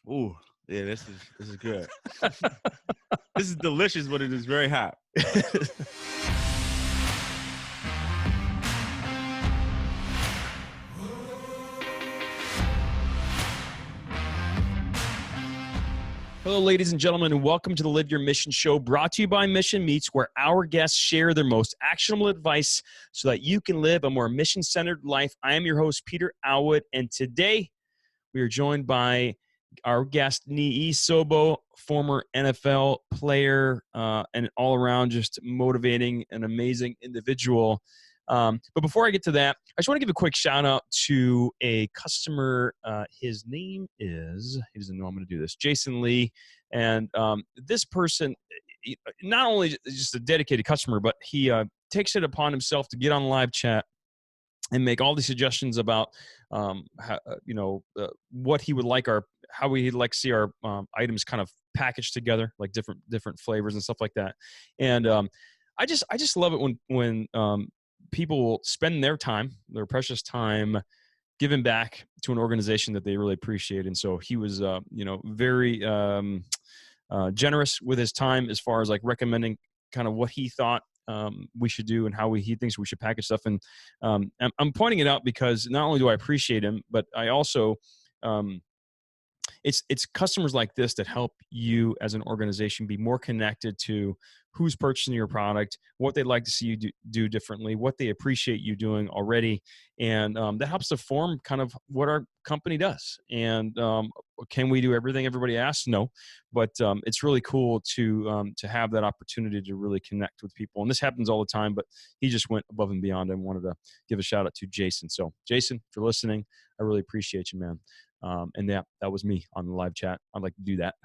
Ooh, yeah, this is good. This is delicious, but it is very hot. Hello, ladies and gentlemen, and welcome to the Live Your Mission show, brought to you by Mission Meets, where our guests share their most actionable advice so that you can live a more mission-centered life. I am your host, Peter Alwood, and today we are joined by our guest, Niyi Sobo, former NFL player and all-around just motivating and amazing individual. But before I get to that, I just want to give a quick shout out to a customer. His name is, he doesn't know I'm going to do this, Jason Lee. And this person, not only just a dedicated customer, but he takes it upon himself to get on live chat and make all these suggestions about, what he would like how we'd like to see our items kind of packaged together, like different flavors and stuff like that. And I just love it when people will spend their time, their precious time, giving back to an organization that they really appreciate. And so he was, very generous with his time as far as like recommending kind of what he thought we should do and how he thinks we should package stuff. And I'm pointing it out because not only do I appreciate him, but I also, it's customers like this that help you as an organization be more connected to who's purchasing your product, what they'd like to see you do differently, what they appreciate you doing already. And that helps to form kind of what our company does. And can we do everything everybody asks? No, but it's really cool to have that opportunity to really connect with people. And this happens all the time, but he just went above and beyond and wanted to give a shout out to Jason. So Jason, if you're listening, I really appreciate you, man. And that was me on the live chat. I'd like to do that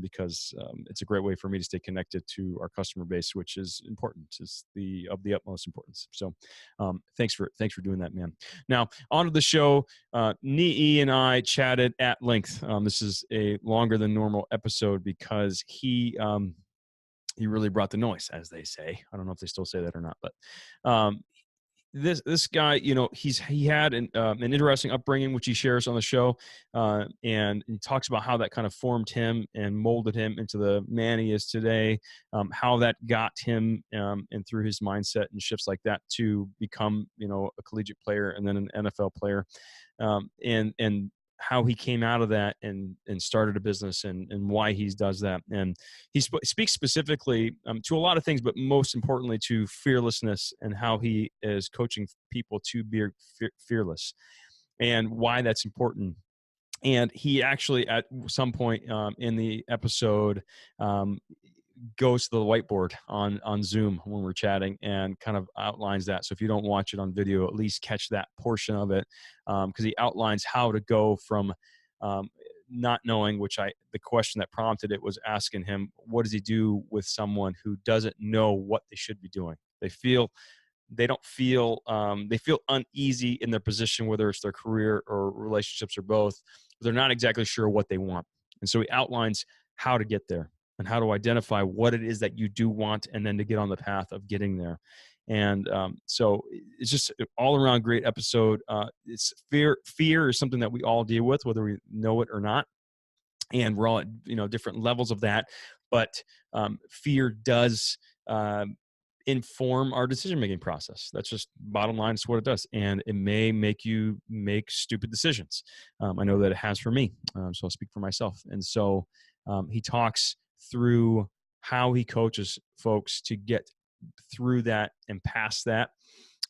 because it's a great way for me to stay connected to our customer base, which is important. It's of the utmost importance. So thanks for doing that, man. Now on to the show. Niyi and I chatted at length. This is a longer than normal episode because he really brought the noise, as they say. I don't know if they still say that or not, but this guy, he had an interesting upbringing, which he shares on the show, and he talks about how that kind of formed him and molded him into the man he is today, how that got him and through his mindset and shifts like that to become, a collegiate player and then an NFL player, and how he came out of that and started a business and why he does that. And he speaks specifically to a lot of things, but most importantly to fearlessness and how he is coaching people to be fearless and why that's important. And he actually, at some point in the episode, goes to the whiteboard on Zoom when we're chatting and kind of outlines that. So if you don't watch it on video, at least catch that portion of it because he outlines how to go from not knowing, the question that prompted it was asking him, what does he do with someone who doesn't know what they should be doing? They feel uneasy in their position, whether it's their career or relationships or both. They're not exactly sure what they want. And so he outlines how to get there and how to identify what it is that you do want and then to get on the path of getting there. And so it's just an all-around great episode. It's fear is something that we all deal with, whether we know it or not. And we're all at different levels of that. But fear does inform our decision-making process. That's just bottom line. It's what it does. And it may make you make stupid decisions. I know that it has for me. So I'll speak for myself. And so he talks through how he coaches folks to get through that and past that,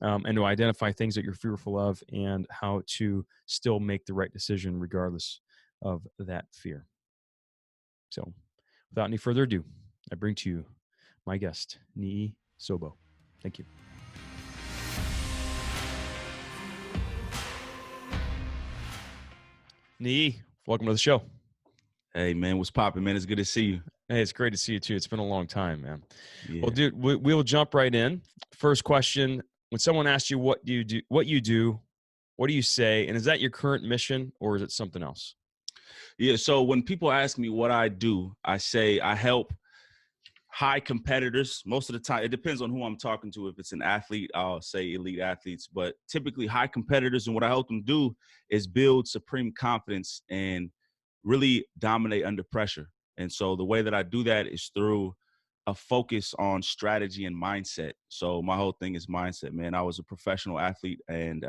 and to identify things that you're fearful of and how to still make the right decision regardless of that fear. So without any further ado, I bring to you my guest, Niyi Sobo. Thank you. Niyi, welcome to the show. Hey, man, what's popping, man? It's good to see you. Hey, it's great to see you too. It's been a long time, man. Yeah. Well, dude, we'll jump right in. First question: when someone asks you what you do, what do you say? And is that your current mission, or is it something else? Yeah. So when people ask me what I do, I say I help high competitors. Most of the time, it depends on who I'm talking to. If it's an athlete, I'll say elite athletes, but typically high competitors. And what I help them do is build supreme confidence and really dominate under pressure. And so the way that I do that is through a focus on strategy and mindset. So my whole thing is mindset, man. I was a professional athlete, and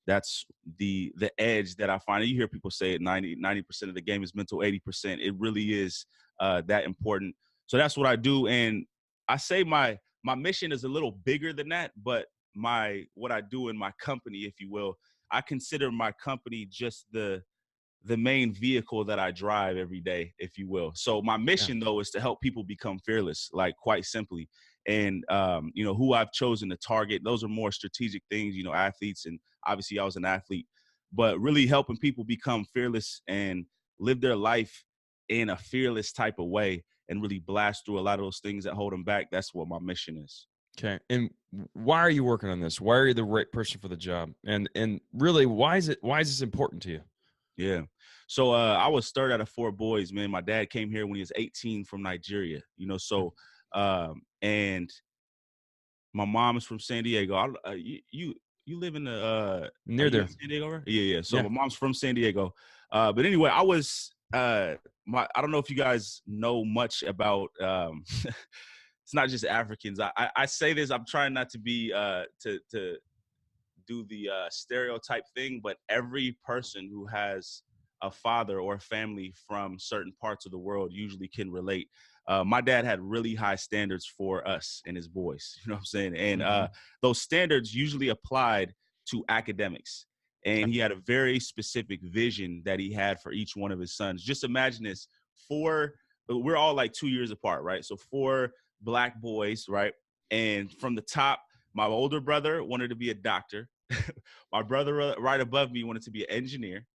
that's the edge that I find. You hear people say it, 90% of the game is mental, 80%. It really is that important. So that's what I do. And I say my mission is a little bigger than that, but what I do in my company, if you will, I consider my company just the main vehicle that I drive every day, if you will. So my Yeah. mission though is to help people become fearless, like quite simply. And who I've chosen to target, those are more strategic things, athletes, and obviously I was an athlete, but really helping people become fearless and live their life in a fearless type of way and really blast through a lot of those things that hold them back. That's what my mission is. Okay. And why are you working on this? Why are you the right person for the job? And really, why is this important to you? Yeah. So I was third out of four boys, man. My dad came here when he was 18 from Nigeria, Okay. and my mom is from San Diego. You live in are Near you in there. San Diego, right? Yeah, yeah. So Yeah. my mom's from San Diego. But anyway, I was I don't know if you guys know much about it's not just Africans. I say this, I'm trying not to be to do the stereotype thing, but every person who has a father or a family from certain parts of the world usually can relate. My dad had really high standards for us and his boys, you know what I'm saying? And Hmm. those standards usually applied to academics. And Okay. he had a very specific vision that he had for each one of his sons. Just imagine this: we're all like 2 years apart, right? So four black boys, right? And from the top, my older brother wanted to be a doctor. My brother right above me wanted to be an engineer.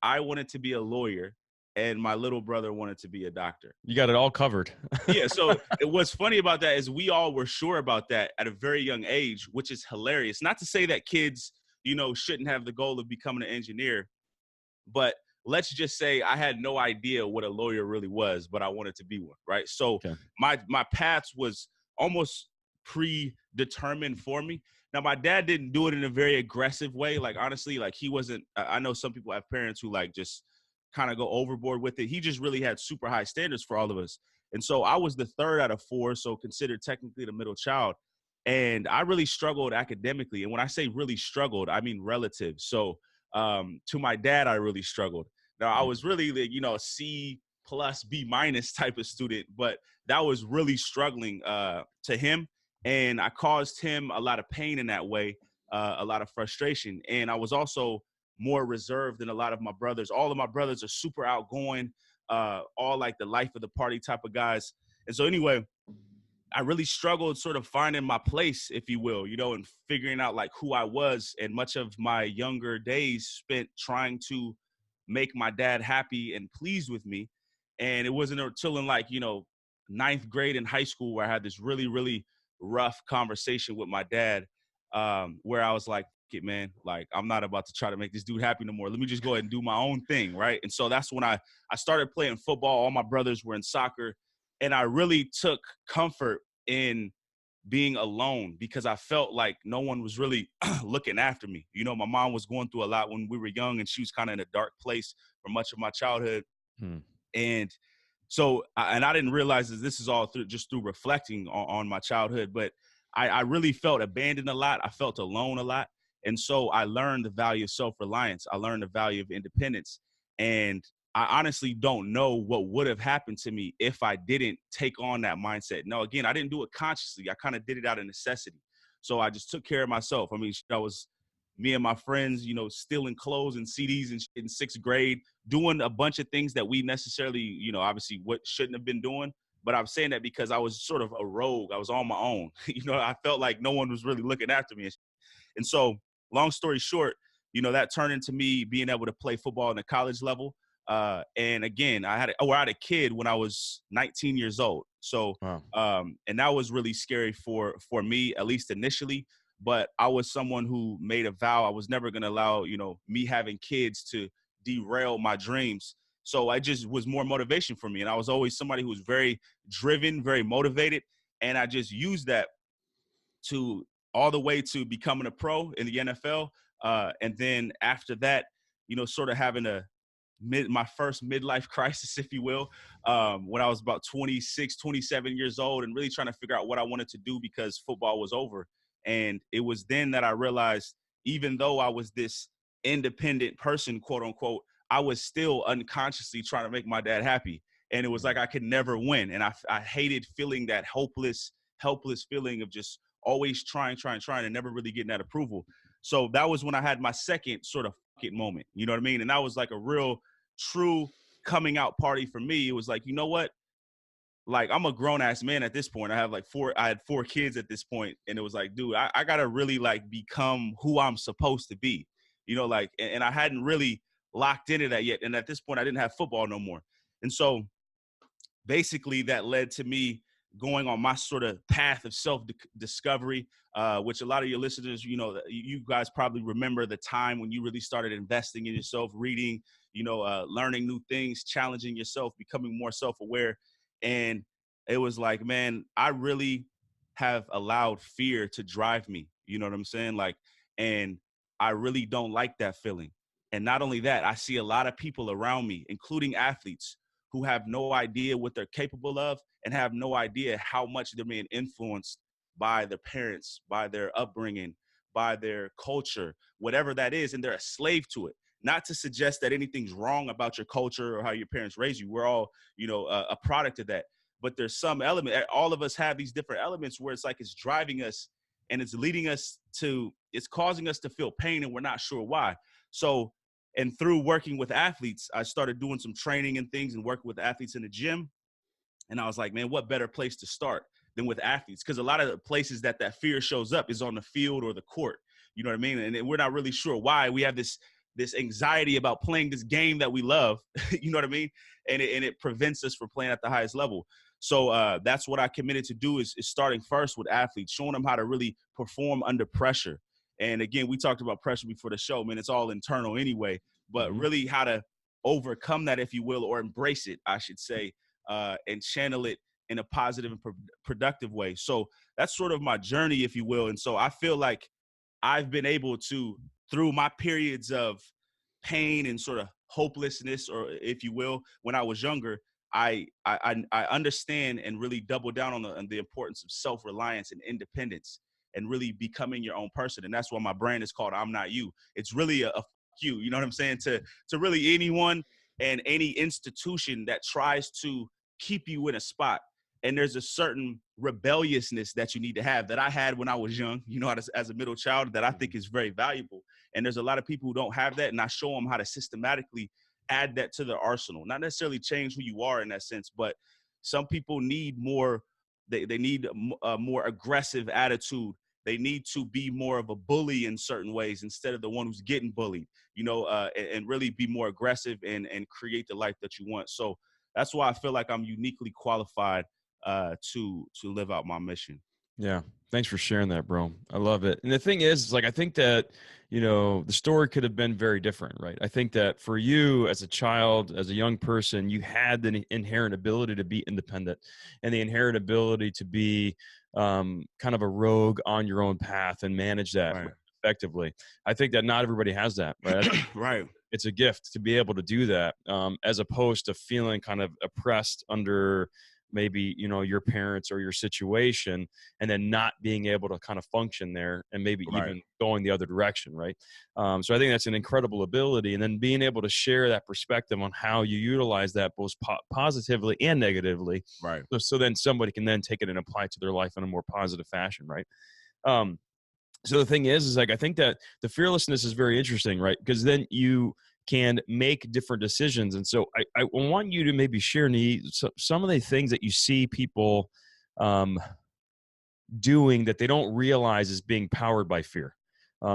I wanted to be a lawyer, and my little brother wanted to be a doctor. You got it all covered. Yeah, so what's funny about that is we all were sure about that at a very young age, which is hilarious. Not to say that kids, shouldn't have the goal of becoming an engineer, but let's just say I had no idea what a lawyer really was, but I wanted to be one, right? So Okay. my paths was almost predetermined for me. Now my dad didn't do it in a very aggressive way. Like honestly, like he wasn't. I know some people have parents who like just kind of go overboard with it. He just really had super high standards for all of us. And so I was the third out of four, so considered technically the middle child. And I really struggled academically. And when I say really struggled, I mean relative. So to my dad, I really struggled. Now I Mm. was really the C plus B minus type of student, but that was really struggling to him, and I caused him a lot of pain in that way, a lot of frustration, and I was also more reserved than a lot of my brothers. All of my brothers are super outgoing, all like the life of the party type of guys, and so anyway, I really struggled sort of finding my place, if you will, and figuring out like who I was. And much of my younger days spent trying to make my dad happy and pleased with me. And it wasn't until in like, ninth grade in high school where I had this really, really rough conversation with my dad, where I was like, "It, man, like I'm not about to try to make this dude happy no more. Let me just go ahead and do my own thing." Right. And so that's when I started playing football. All my brothers were in soccer. And I really took comfort in being alone because I felt like no one was really looking after me. My mom was going through a lot when we were young, and she was kind of in a dark place for much of my childhood. Hmm. And so, and I didn't realize that this is all through reflecting on my childhood, but I really felt abandoned a lot. I felt alone a lot. And so I learned the value of self-reliance. I learned the value of independence. And I honestly don't know what would have happened to me if I didn't take on that mindset. Now, again, I didn't do it consciously. I kind of did it out of necessity. So I just took care of myself. I mean, I was me and my friends, stealing clothes and CDs in sixth grade, doing a bunch of things that we necessarily, obviously what shouldn't have been doing. But I'm saying that because I was sort of a rogue. I was on my own. I felt like no one was really looking after me. And so, long story short, that turned into me being able to play football in the college level. And again, I had a kid when I was 19 years old. So, Wow. and that was really scary for me, at least initially. But I was someone who made a vow I was never going to allow, me having kids to derail my dreams. So I just was more motivation for me. And I was always somebody who was very driven, very motivated. And I just used that to all the way to becoming a pro in the NFL. And then after that, sort of having my first midlife crisis, if you will, when I was about 26, 27 years old, and really trying to figure out what I wanted to do because football was over. And it was then that I realized, even though I was this independent person, quote unquote, I was still unconsciously trying to make my dad happy. And it was like I could never win. And I hated feeling that helpless feeling of just always trying, and never really getting that approval. So that was when I had my second sort of fuck it moment. You know what I mean? And that was like a real, true coming out party for me. It was like, you know what? Like, I'm a grown ass man at this point. I had 4 kids at this point, and it was like, dude, I gotta really like become who I'm supposed to be. Like, and I hadn't really locked into that yet. And at this point, I didn't have football no more. And so basically that led to me going on my sort of path of self-discovery, which a lot of your listeners, you guys probably remember the time when you really started investing in yourself, reading, learning new things, challenging yourself, becoming more self-aware. And it was like, man, I really have allowed fear to drive me. You know what I'm saying? Like, and I really don't like that feeling. And not only that, I see a lot of people around me, including athletes, who have no idea what they're capable of and have no idea how much they're being influenced by their parents, by their upbringing, by their culture, whatever that is, and they're a slave to it. Not to suggest that anything's wrong about your culture or how your parents raised you. We're all, a product of that. But there's some element, all of us have these different elements where it's like it's driving us and it's causing us to feel pain and we're not sure why. So, and through working with athletes, I started doing some training and things and working with athletes in the gym. And I was like, man, what better place to start than with athletes? Because a lot of the places that fear shows up is on the field or the court. You know what I mean? And we're not really sure why. We have this anxiety about playing this game that we love. You know what I mean? And it prevents us from playing at the highest level. So that's what I committed to do is starting first with athletes, showing them how to really perform under pressure. And again, we talked about pressure before the show, man. It's all internal anyway, but really how to overcome that, if you will, or embrace it, I should say, and channel it in a positive and productive way. So that's sort of my journey, if you will. And so I feel like I've been able to, through my periods of pain and sort of hopelessness, or if you will, when I was younger, I understand and really double down on the importance of self-reliance and independence and really becoming your own person. And that's why my brand is called I'm Not You. It's really a you, you know what I'm saying? To really anyone and any institution that tries to keep you in a spot. And there's a certain rebelliousness that you need to have that I had when I was young, as a middle child, that I think is very valuable. And there's a lot of people who don't have that. And I show them how to systematically add that to their arsenal, not necessarily change who you are in that sense, but some people need more. They need a more aggressive attitude. They need to be more of a bully in certain ways instead of the one who's getting bullied, and really be more aggressive and create the life that you want. So that's why I feel like I'm uniquely qualified to live out my mission. Yeah. Thanks for sharing that, bro. I love it. And the thing is like, I think that, the story could have been very different, right? I think that for you as a child, as a young person, you had the inherent ability to be independent and the inherent ability to be kind of a rogue on your own path and manage that Right. effectively. I think that not everybody has that, right? Right. It's a gift to be able to do that, as opposed to feeling kind of oppressed under maybe your parents or your situation, and then not being able to kind of function there and maybe Right. even going the other direction, right? So I think that's an incredible ability, and then being able to share that perspective on how you utilize that both positively and negatively, Right. so then somebody can then take it and apply it to their life in a more positive fashion, right? So the thing is like, I think that the fearlessness is very interesting, right? Because then you can make different decisions. And so I want you to maybe share some of the things that you see people doing that they don't realize is being powered by fear.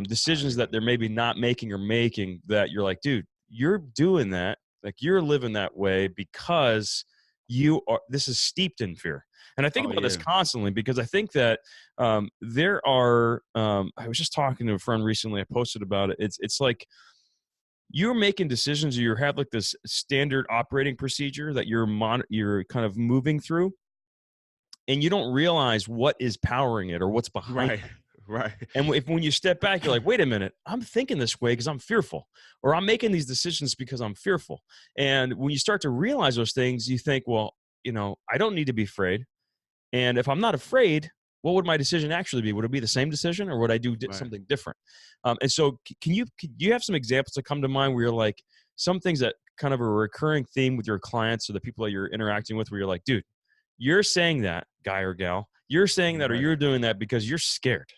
Decisions that they're maybe not making or making that you're like, dude, you're doing that. Like you're living that way because this is steeped in fear. And I think about this constantly because I think that there are, I was just talking to a friend recently, I posted about it. It's like you're making decisions or you have like this standard operating procedure that you're kind of moving through, and you don't realize what is powering it or what's behind it. Right. And if when you step back, you're like, wait a minute, I'm thinking this way because I'm fearful, or I'm making these decisions because I'm fearful. And when you start to realize those things, you think, well, I don't need to be afraid. And if I'm not afraid, what would my decision actually be? Would it be the same decision, or would I do Right. something different? And so, do you have some examples that come to mind where you're like, some things that kind of a recurring theme with your clients or the people that you're interacting with, where you're like, dude, you're saying that, guy or gal, you're saying that, or Right. you're doing that because you're scared.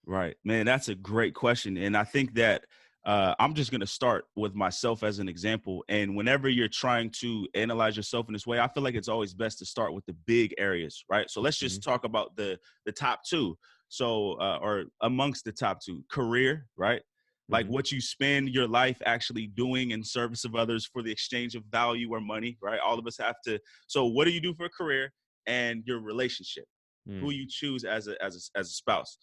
Right. Man, that's a great question. And I think that I'm just going to start with myself as an example. And whenever you're trying to analyze yourself in this way, I feel like it's always best to start with the big areas. Right. So let's Mhm. just talk about the top two. So, or amongst the top two, career, right? Like Mhm. what you spend your life actually doing in service of others for the exchange of value or money, right? All of us have to. So, what do you do for a career and your relationship? Who Mm. you choose as a spouse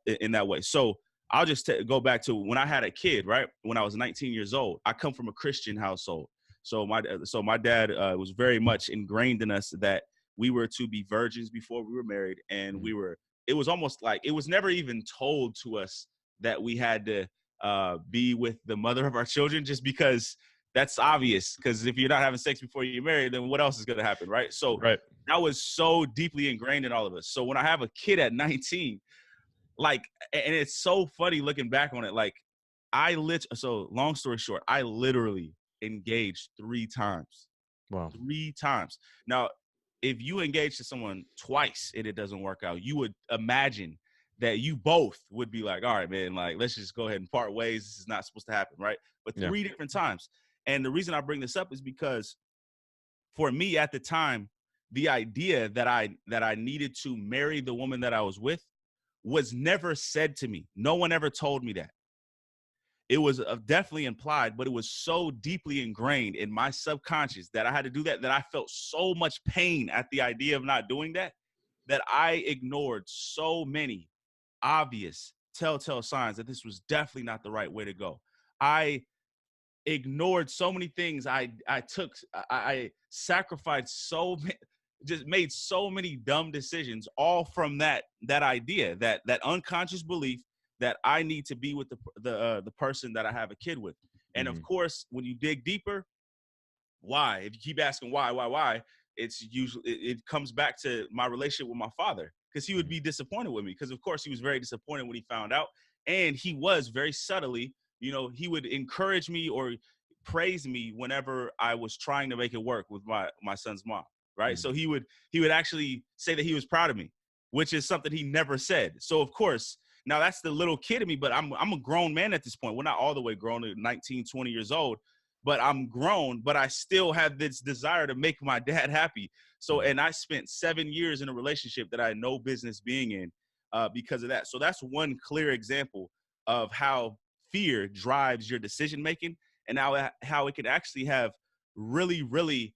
in that way. So I'll just go back to when I had a kid, right? When I was 19 years old, I come from a Christian household. So my dad was very much ingrained in us that we were to be virgins before we were married, and Mm. it was almost like it was never even told to us that we had to be with the mother of our children, just because that's obvious. Because if you're not having sex before you're married, then what else is going to happen, right? So Right. that was so deeply ingrained in all of us. So when I have a kid at 19, like, and it's so funny looking back on it, like so long story short, I literally engaged 3 times. Wow. 3 times. Now, if you engage to someone twice and it doesn't work out, you would imagine that you both would be like, all right, man, like, let's just go ahead and part ways. This is not supposed to happen, right? But Yeah. 3 different times. And the reason I bring this up is because for me at the time, the idea that I needed to marry the woman that I was with was never said to me. No one ever told me that. It was definitely implied, but it was so deeply ingrained in my subconscious that I had to do that, that I felt so much pain at the idea of not doing that, that I ignored so many obvious telltale signs that this was definitely not the right way to go. I ignored so many things. I sacrificed just made so many dumb decisions, all from that idea, that unconscious belief that I need to be with the person that I have a kid with. And of Mhm. course, when you dig deeper, why? If you keep asking why, it's usually it comes back to my relationship with my father, because he would Mhm. be disappointed with me. Because of course he was very disappointed when he found out, and he was very subtly, he would encourage me or praise me whenever I was trying to make it work with my son's mom. Right. Mhm. So he would actually say that he was proud of me, which is something he never said. So of course, now that's the little kid in me, but I'm a grown man at this point. We're not all the way grown at 19, 20 years old, but I'm grown, but I still have this desire to make my dad happy. So, Mhm. and I spent 7 years in a relationship that I had no business being in because of that. So that's one clear example of how fear drives your decision making, and how it can actually have really, really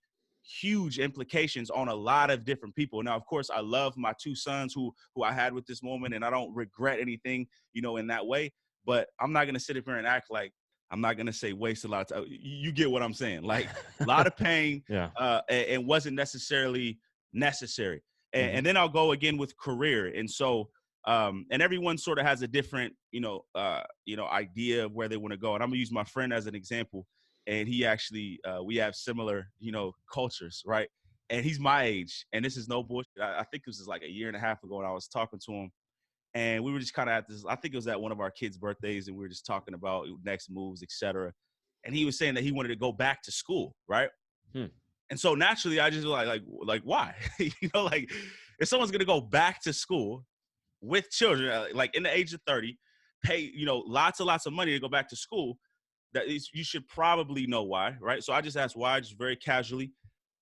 huge implications on a lot of different people. Now, of course, I love my 2 sons who I had with this woman, and I don't regret anything, in that way. But I'm not gonna sit up here and act like, I'm not gonna say waste a lot of time. You get what I'm saying? Like a lot of pain, Yeah. and wasn't necessarily necessary. And, Mhm. and then I'll go again with career. And so, and everyone sort of has a different, idea of where they want to go. And I'm gonna use my friend as an example. And he actually, we have similar, cultures, right? And he's my age, and this is no bullshit. I think this was like a year and a half ago, and I was talking to him, and we were just kind of at this. I think it was at one of our kids' birthdays, and we were just talking about next moves, etc. And he was saying that he wanted to go back to school, right? Hmm. And so naturally, I just like why? Like if someone's gonna go back to school with children, like in the age of 30, pay lots and lots of money to go back to school, you should probably know why, right? So I just asked why, just very casually,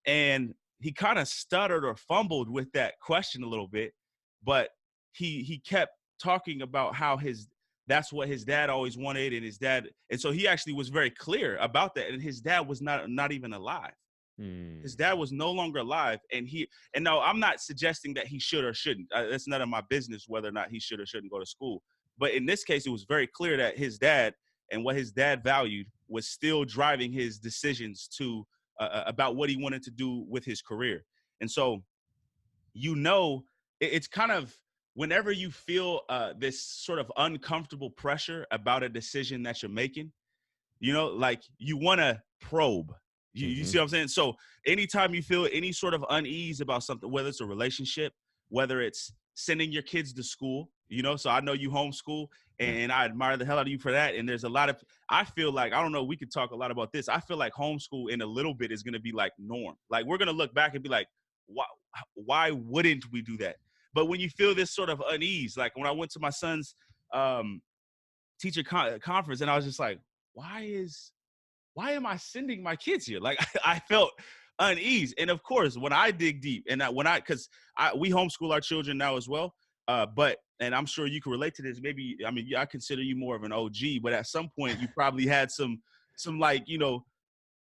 and he kind of stuttered or fumbled with that question a little bit, but he kept talking about how his that's what his dad always wanted, and his dad, and so he actually was very clear about that, and his dad was not even alive. His Mm. dad was no longer alive, and no, I'm not suggesting that he should or shouldn't. That's none of my business whether or not he should or shouldn't go to school. But in this case, it was very clear that his dad and what his dad valued was still driving his decisions to about what he wanted to do with his career. And so, you know, it's kind of whenever you feel this sort of uncomfortable pressure about a decision that you're making, like you want to probe. You Mm-hmm. see what I'm saying? So anytime you feel any sort of unease about something, whether it's a relationship, whether it's sending your kids to school, so I know you homeschool, Yeah. and I admire the hell out of you for that. And there's a lot of, I feel like, I don't know, we could talk a lot about this. I feel like homeschool in a little bit is going to be like norm. Like we're going to look back and be like, why wouldn't we do that? But when you feel this sort of unease, like when I went to my son's um, teacher conference, and I was just like, why am I sending my kids here? Like I felt unease. And of course, when I dig deep and because we homeschool our children now as well. And I'm sure you can relate to this. Maybe, I mean, I consider you more of an OG, but at some point you probably had some like,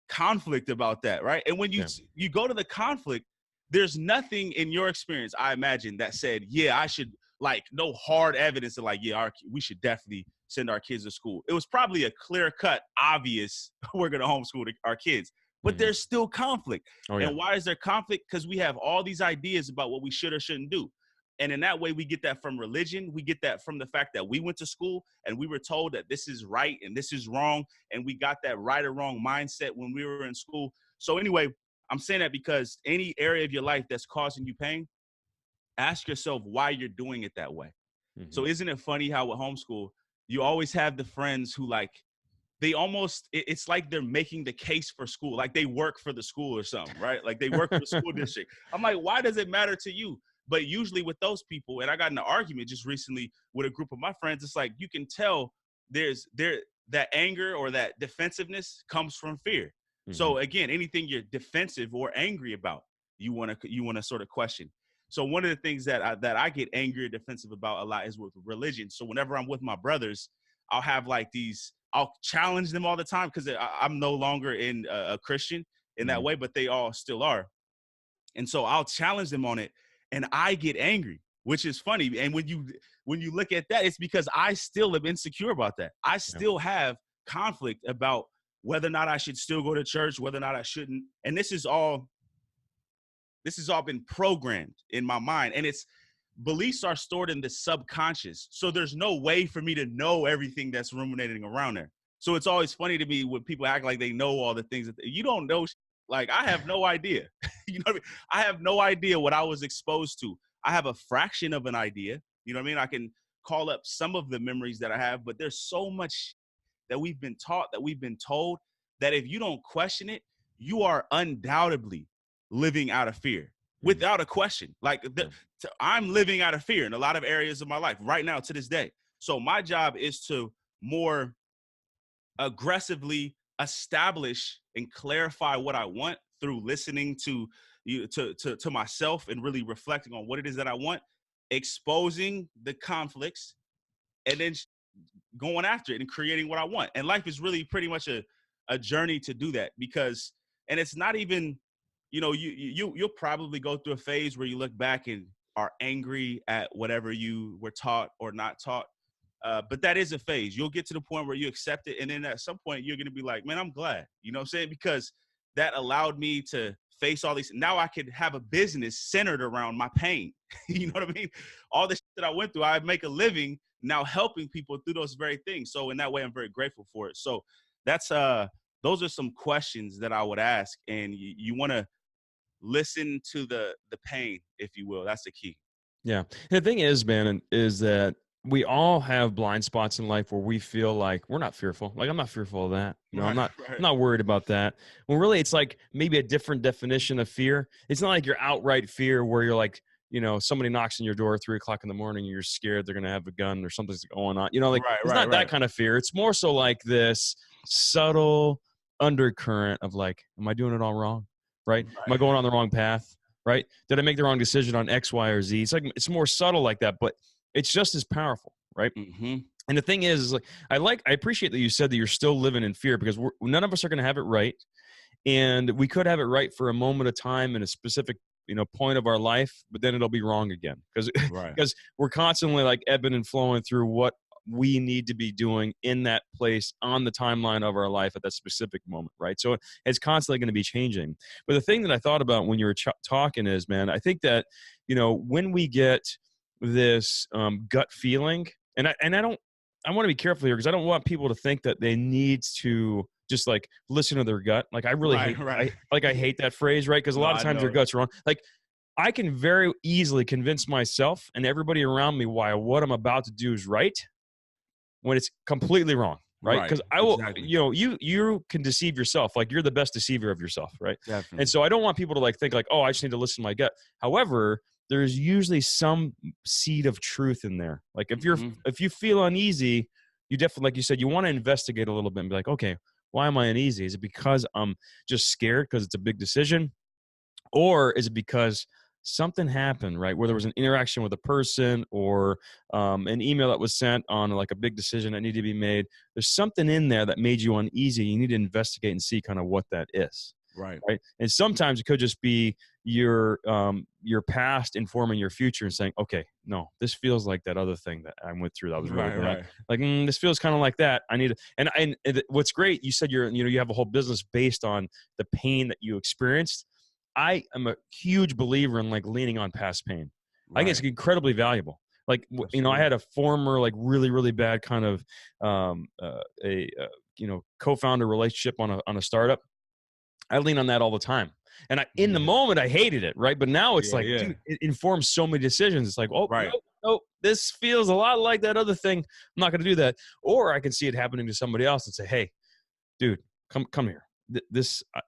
conflict about that, right? And when you go to the conflict, there's nothing in your experience, I imagine, that said, yeah, I should, like, no hard evidence of like, yeah, we should definitely send our kids to school. It was probably a clear cut, obvious, we're going to homeschool our kids, but Mm-hmm. there's still conflict. Oh, yeah. And why is there conflict? Because we have all these ideas about what we should or shouldn't do. And in that way, we get that from religion. We get that from the fact that we went to school and we were told that this is right and this is wrong. And we got that right or wrong mindset when we were in school. So anyway, I'm saying that because any area of your life that's causing you pain, ask yourself why you're doing it that way. Mm-hmm. So isn't it funny how with homeschool, you always have the friends who, like, they almost, it's like they're making the case for school. Like they work for the school or something, right? Like they work for the school district. I'm like, why does it matter to you? But usually with those people, and I got in an argument just recently with a group of my friends, it's like you can tell that anger or that defensiveness comes from fear. Mm-hmm. So again, anything you're defensive or angry about, you want to sort of question. So one of the things that I get angry or defensive about a lot is with religion. So whenever I'm with my brothers, I'll have like I'll challenge them all the time because I'm no longer a Christian in that way, but they all still are. And so I'll challenge them on it, and I get angry, which is funny. And when you look at that, it's because I still am insecure about that. I still have conflict about whether or not I should still go to church, whether or not I shouldn't. And this has all been programmed in my mind. And beliefs are stored in the subconscious. So there's no way for me to know everything that's ruminating around there. So it's always funny to me when people act like they know all the things that you don't know. Like, I have no idea. You know what I mean? I have no idea what I was exposed to. I have a fraction of an idea. You know what I mean? I can call up some of the memories that I have, but there's so much that we've been taught, that we've been told, that if you don't question it, you are undoubtedly living out of fear, without a question. Like, I'm living out of fear in a lot of areas of my life right now to this day. So my job is to more aggressively establish and clarify what I want through listening to myself and really reflecting on what it is that I want, exposing the conflicts, and then going after it and creating what I want. And life is really pretty much a journey to do that, because, and it's not even, you'll probably go through a phase where you look back and are angry at whatever you were taught or not taught. But that is a phase. You'll get to the point where you accept it. And then at some point you're going to be like, man, I'm glad, you know what I'm saying? Because that allowed me to face all these. Now I could have a business centered around my pain. You know what I mean? All the shit that I went through, I make a living now helping people through those very things. So in that way, I'm very grateful for it. So that's, those are some questions that I would ask. And you want to listen to the pain, if you will. That's the key. Yeah. And the thing is, man, is that we all have blind spots in life where we feel like we're not fearful. Like, I'm not fearful of that. I'm not worried about that. Well, really, it's like maybe a different definition of fear. It's not like your outright fear where you're like, somebody knocks on your door at 3:00 in the morning and you're scared they're going to have a gun or something's going on. It's not that kind of fear. It's more so like this subtle undercurrent of like, am I doing it all wrong? Right? Am I going on the wrong path? Right? Did I make the wrong decision on X, Y, or Z? It's like, it's more subtle like that, but it's just as powerful, right? Mm-hmm. And the thing is like, I appreciate that you said that you're still living in fear, because none of us are going to have it right. And we could have it right for a moment of time in a specific, point of our life, but then it'll be wrong again. Because we're constantly like ebbing and flowing through what we need to be doing in that place on the timeline of our life at that specific moment, right? So it's constantly going to be changing. But the thing that I thought about when you were talking is, man, I think that, when we get this gut feeling, and I want to be careful here because I don't want people to think that they need to just like listen to their gut. Like I really Right, hate right. I hate that phrase, right? Because a No, lot of I times your know. gut's wrong. Like I can very easily convince myself and everybody around me why what I'm about to do is right when it's completely wrong, right? Right, Because I will, exactly. you can deceive yourself. Like you're the best deceiver of yourself, right? And Definitely. so I don't want people to like think like, oh, I just need to listen to my gut. However, there's usually some seed of truth in there. Like Mhm. if you feel uneasy, you definitely, like you said, you want to investigate a little bit and be like, okay, why am I uneasy? Is it because I'm just scared because it's a big decision? Or is it because something happened, right? Where there was an interaction with a person or an email that was sent on like a big decision that needed to be made. There's something in there that made you uneasy. You need to investigate and see kind of what that is, Right. right? And sometimes it could just be your past informing your future and saying, okay, no, this feels like that other thing that I went through that was really Right, bad. right. Like this feels kind of like that. I need to, and what's great, you said you have a whole business based on the pain that you experienced. I am a huge believer in like leaning on past pain. I think it's Right. incredibly valuable. Like I Absolutely. had a former like really really bad kind of a co-founder relationship on a startup. I lean on that all the time. And in the Yeah. moment, I hated it, right? But now it's Yeah, like, yeah. dude, it informs so many decisions. It's like, oh, no, Right. no, this feels a lot like that other thing. I'm not going to do that. Or I can see it happening to somebody else and say, hey, dude, come here.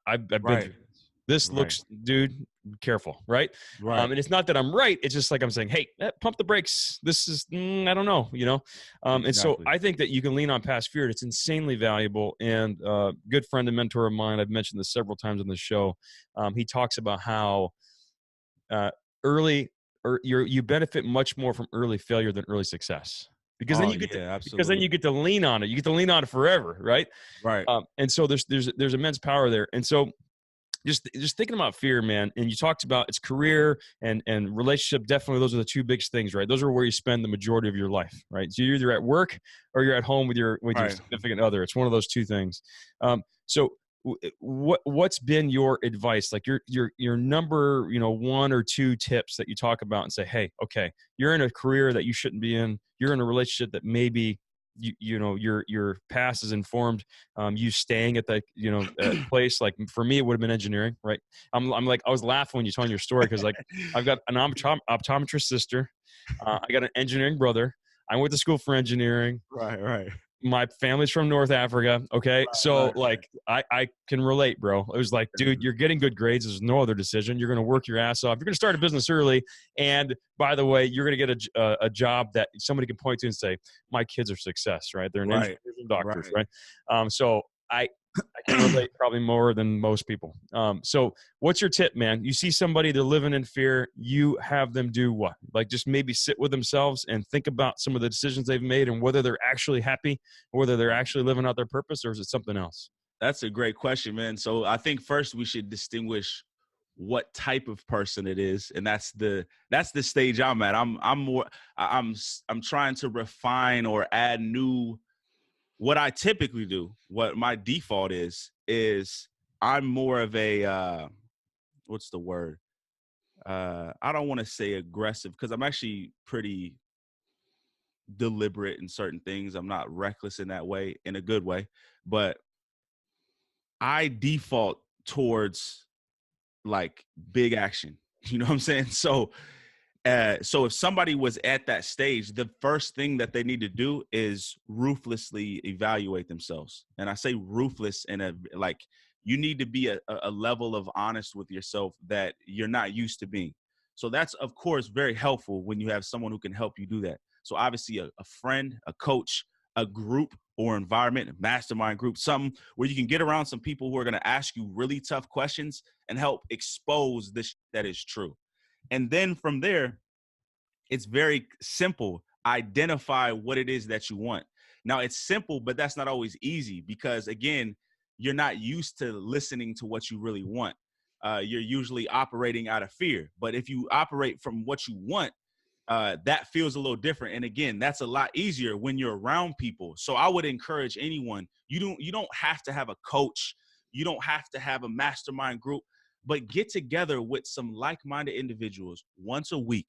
I've been Right. through this. This Right. looks, dude, careful, right? Right. And it's not that I'm right. It's just like I'm saying, hey, pump the brakes. This is, I don't know, you know. And so Exactly. I think that you can lean on past fear. It's insanely valuable. And good friend and mentor of mine, I've mentioned this several times on the show. He talks about how uh, early or you benefit much more from early failure than early success Oh, yeah, because then absolutely. you get to lean on it. You get to lean on it forever, right? Right. And so there's immense power there. And so just thinking about fear, man. And you talked about its career and relationship. Definitely, those are the two biggest things, right? Those are where you spend the majority of your life, right? So you're either at work or you're at home with your Right. significant other. It's one of those two things. So what's been your advice? Like your number, one or two tips that you talk about and say, hey, okay, you're in a career that you shouldn't be in. You're in a relationship that maybe your past is informed you staying at that place. Like for me it would have been engineering, right? I'm like I was laughing when you told your story because like I've got an optometrist sister, I got an engineering brother, I went to school for engineering, Right, right. my family's from North Africa. Okay. So Right, right. like I can relate, bro. It was like, dude, you're getting good grades. There's no other decision. You're going to work your ass off. You're going to start a business early. And by the way, you're going to get a job that somebody can point to and say, my kids are success, right? They're an Right. engineers and doctors, Right. right? So I can relate probably more than most people. So what's your tip, man? You see somebody, they're living in fear. You have them do what? Like just maybe sit with themselves and think about some of the decisions they've made and whether they're actually happy, or whether they're actually living out their purpose, or is it something else? That's a great question, man. So I think first we should distinguish what type of person it is, and that's the stage I'm at. I'm more I'm trying to refine or add new. What I typically do, what my default is I'm more of a what's the word? I don't want to say aggressive because I'm actually pretty deliberate in certain things. I'm not reckless in that way, in a good way, but I default towards like big action. You know what I'm saying? So if somebody was at that stage, the first thing that they need to do is ruthlessly evaluate themselves. And I say ruthless in a like you need to be a level of honest with yourself that you're not used to being. So that's of course very helpful when you have someone who can help you do that. So obviously a friend, a coach, a group or environment, a mastermind group, something where you can get around some people who are going to ask you really tough questions and help expose this that is true. And then from there, it's very simple. Identify what it is that you want. Now, it's simple, but that's not always easy because, again, you're not used to listening to what you really want. You're usually operating out of fear. But if you operate from what you want, that feels a little different. And again, that's a lot easier when you're around people. So I would encourage anyone. You don't have to have a coach. You don't have to have a mastermind group, but get together with some like-minded individuals once a week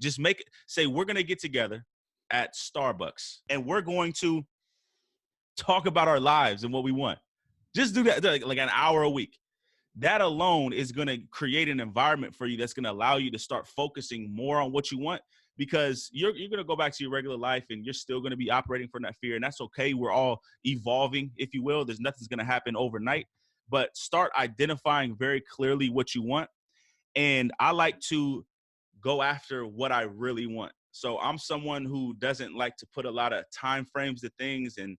Just say we're going to get together at Starbucks and we're going to talk about our lives and what we want. Just do that like an hour a week. That alone is going to create an environment for you that's going to allow you to start focusing more on what you want, because you're going to go back to your regular life and you're still going to be operating from that fear. And that's okay. We're all evolving, if you will. There's nothing's going to happen overnight, but start identifying very clearly what you want. And I like to go after what I really want. So I'm someone who doesn't like to put a lot of time frames to things and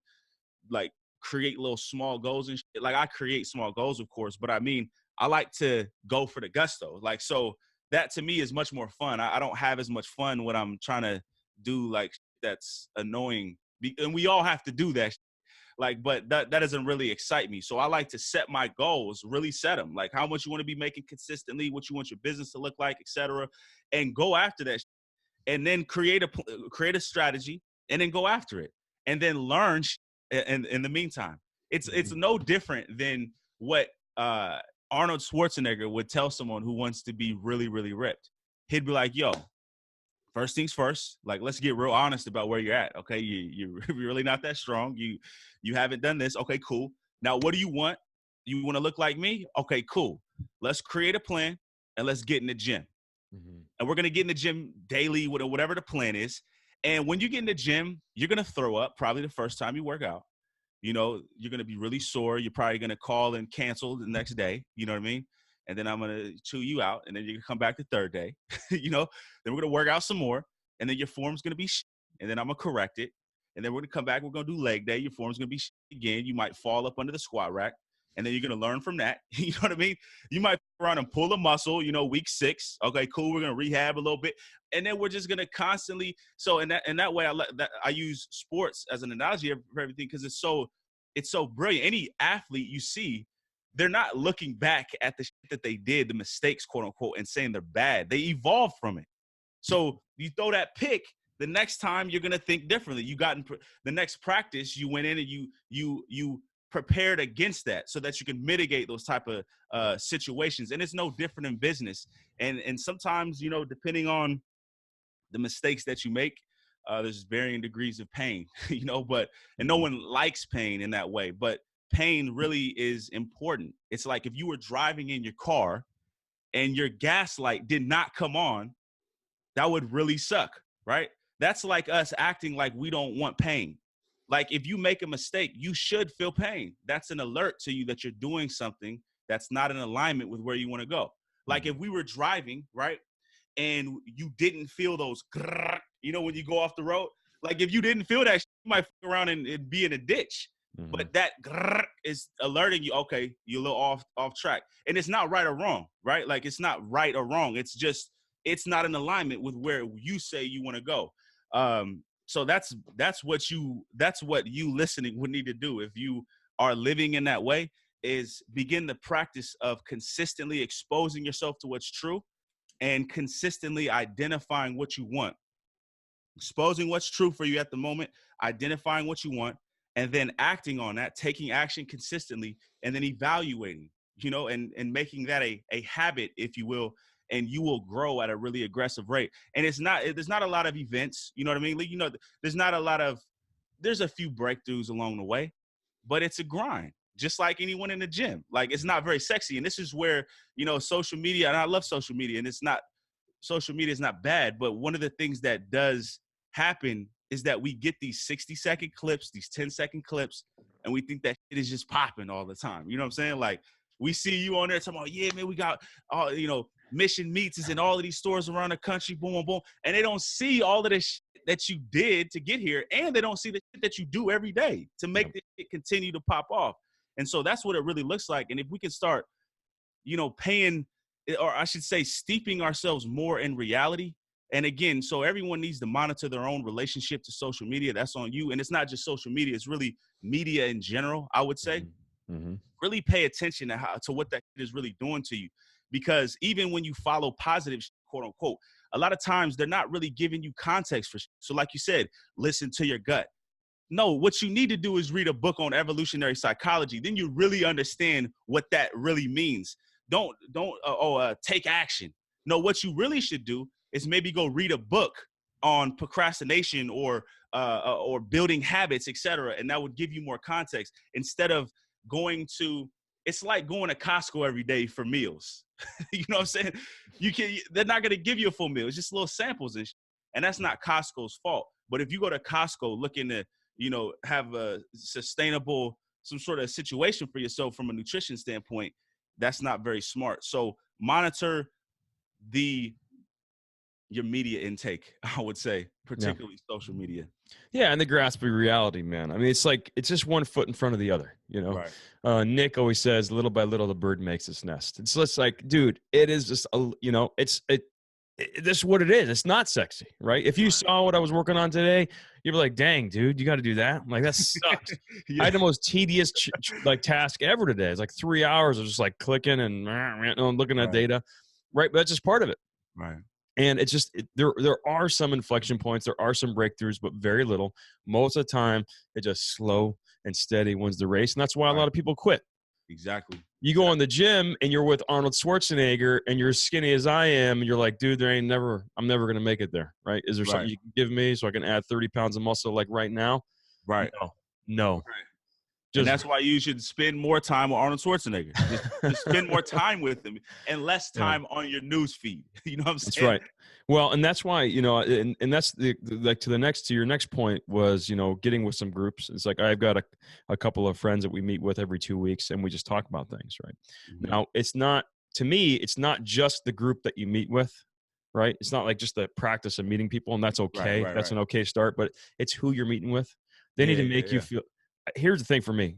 like create little small goals and shit. Like I create small goals, of course, but I mean, I like to go for the gusto. Like, so that to me is much more fun. I don't have as much fun when I'm trying to do like that's annoying. And we all have to do that. Like, but that doesn't really excite me. So I like to set my goals, really set them, like how much you want to be making consistently, what you want your business to look like, etc., and go after that. And then create a strategy and then go after it and then learn in the meantime. It's no different than what Arnold Schwarzenegger would tell someone who wants to be really, really ripped. He'd be like, yo, first things first, like, let's get real honest about where you're at. Okay. You're really not that strong. You haven't done this. Okay, cool. Now, what do you want? You want to look like me? Okay, cool. Let's create a plan and let's get in the gym. And we're going to get in the gym daily, whatever the plan is. And when you get in the gym, you're going to throw up probably the first time you work out. You know, you're going to be really sore. You're probably going to call and cancel the next day. You know what I mean? And then I'm going to chew you out. And then you're going to come back the third day. You know, then we're going to work out some more. And then your form's going to be shit. And then I'm going to correct it. And then we're going to come back. We're going to do leg day. Your form's going to be shit again. You might fall up under the squat rack. And then you're going to learn from that. You know what I mean? You might run and pull a muscle, you know, week 6. Okay, cool. We're going to rehab a little bit. And then we're just going to constantly. So in that way, I use sports as an analogy for everything, because it's so brilliant. Any athlete you see, they're not looking back at the shit that they did, the mistakes, quote unquote, and saying they're bad. They evolved from it. So you throw that pick, the next time you're going to think differently. You got in the next practice, you went in and you prepared against that so that you can mitigate those type of situations. And it's no different in business. And sometimes, you know, depending on the mistakes that you make, there's varying degrees of pain, you know, and no one likes pain in that way, but pain really is important. It's like if you were driving in your car and your gas light did not come on, that would really suck, right? That's like us acting like we don't want pain. Like if you make a mistake, you should feel pain. That's an alert to you that you're doing something that's not in alignment with where you want to go. Like if we were driving, right, and you didn't feel those, you know, when you go off the road, like if you didn't feel that, you might fuck around and be in a ditch. But that is alerting you, okay, you're a little off track. And it's not right or wrong, right? Like it's not right or wrong. It's just, it's not in alignment with where you say you want to go. So that's what you listening would need to do. If you are living in that way, is begin the practice of consistently exposing yourself to what's true and consistently identifying what you want, exposing what's true for you at the moment, identifying what you want, and then acting on that, taking action consistently, and then evaluating, you know, and making that a habit, if you will, and you will grow at a really aggressive rate. And there's not a lot of events, you know what I mean? Like, you know, there's a few breakthroughs along the way, but it's a grind, just like anyone in the gym. Like it's not very sexy. And this is where, you know, social media, and I love social media, and social media is not bad, but one of the things that does happen is that we get these 60-second clips, these 10-second clips, and we think that it is just popping all the time. You know what I'm saying? Like we see you on there talking about, yeah, man, we got all, you know, Mission Meats is in all of these stores around the country, boom, boom, boom. And they don't see all of this shit that you did to get here. And they don't see the shit that you do every day to make this shit continue to pop off. And so that's what it really looks like. And if we can start, you know, paying, or I should say, steeping ourselves more in reality. And again, so everyone needs to monitor their own relationship to social media. That's on you. And it's not just social media. It's really media in general, I would say. Really pay attention to what that is really doing to you. Because even when you follow positive, quote unquote, a lot of times they're not really giving you context for. So like you said, listen to your gut. No, what you need to do is read a book on evolutionary psychology. Then you really understand what that really means. Don't take action. No, what you really should do is maybe go read a book on procrastination or building habits, etc. And that would give you more context instead of going to, it's like going to Costco every day for meals. You know what I'm saying? They're not going to give you a full meal. It's just little samples and that's not Costco's fault. But if you go to Costco looking to, have a sustainable, some sort of situation for yourself from a nutrition standpoint, that's not very smart. So monitor your media intake, I would say, particularly social media. Yeah, and the grasping reality, man. I mean, it's just one foot in front of the other, Right. Nick always says, little by little, the bird makes its nest. It's just like, dude, it is just, this is what it is. It's not sexy, right? If you saw what I was working on today, you'd be like, dang, dude, you got to do that. I'm like, that sucks. Yeah. I had the most tedious task ever today. It's like 3 hours of just like clicking and looking at data, right? But that's just part of it. Right. And it's just, there are some inflection points. There are some breakthroughs, but very little. Most of the time, it just slow and steady wins the race. And that's why a lot of people quit. Exactly. You go in the gym and you're with Arnold Schwarzenegger and you're as skinny as I am. And you're like, dude, I'm never going to make it there. Right. Is there something you can give me so I can add 30 pounds of muscle like right now? Right. No. Right. And that's why you should spend more time with Arnold Schwarzenegger. Just spend more time with him and less time on your news feed. You know what I'm saying? That's right. Well, and that's why, and that's to your next point was, getting with some groups. It's like, I've got a couple of friends that we meet with every 2 weeks and we just talk about things. Right. Mm-hmm. Now, to me, it's not just the group that you meet with. Right. It's not like just the practice of meeting people, and that's okay. That's an okay start, but it's who you're meeting with. They need to make you feel. Here's the thing for me.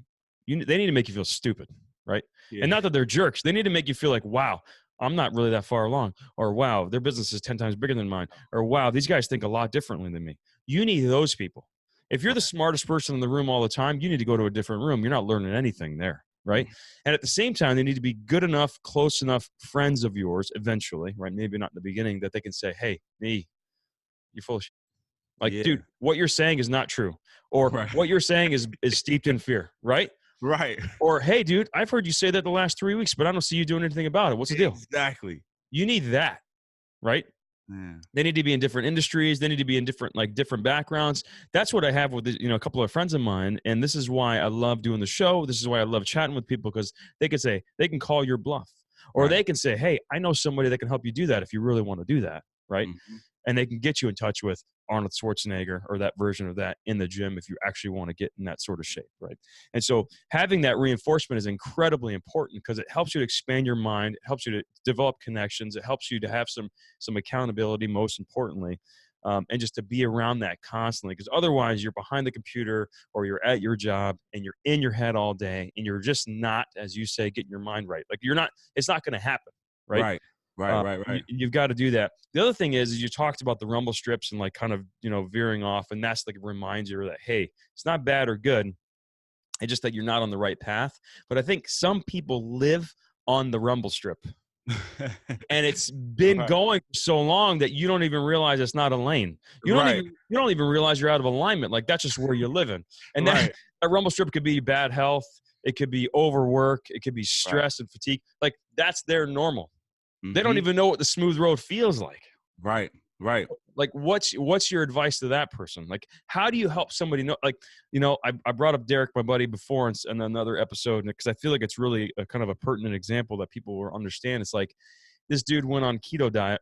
They need to make you feel stupid, right? Yeah. And not that they're jerks. They need to make you feel like, wow, I'm not really that far along. Or, wow, their business is 10 times bigger than mine. Or, wow, these guys think a lot differently than me. You need those people. If you're the smartest person in the room all the time, you need to go to a different room. You're not learning anything there, right? Mm-hmm. And at the same time, they need to be good enough, close enough friends of yours eventually, right? Maybe not in the beginning, that they can say, hey, Niyi, you're full of shit. Like, dude, what you're saying is not true. Or what you're saying is steeped in fear, right? Right. Or, hey, dude, I've heard you say that the last 3 weeks, but I don't see you doing anything about it. What's the deal? Exactly. You need that, right? Yeah. They need to be in different industries. They need to be in different backgrounds. That's what I have with, a couple of friends of mine. And this is why I love doing the show. This is why I love chatting with people, because they can call your bluff, or they can say, hey, I know somebody that can help you do that if you really want to do that, right? Mm-hmm. And they can get you in touch with Arnold Schwarzenegger or that version of that in the gym if you actually want to get in that sort of shape, right? And so having that reinforcement is incredibly important because it helps you to expand your mind. It helps you to develop connections. It helps you to have some accountability, most importantly, and just to be around that constantly, because otherwise you're behind the computer or you're at your job and you're in your head all day and you're just not, as you say, getting your mind right. Like it's not going to happen, right? Right. You've got to do that. The other thing is you talked about the rumble strips and like kind of, veering off. And that's like a reminder that, hey, it's not bad or good. It's just that you're not on the right path. But I think some people live on the rumble strip. And it's been going for so long that you don't even realize it's not a lane. You don't even realize you're out of alignment. Like that's just where you're living. And that rumble strip could be bad health. It could be overwork. It could be stress and fatigue. Like that's their normal. Mm-hmm. They don't even know what the smooth road feels like. Right. Like what's your advice to that person? Like, how do you help somebody know? Like, I brought up Derek, my buddy, before in another episode, because I feel like it's really a kind of a pertinent example that people will understand. It's like this dude went on keto diet,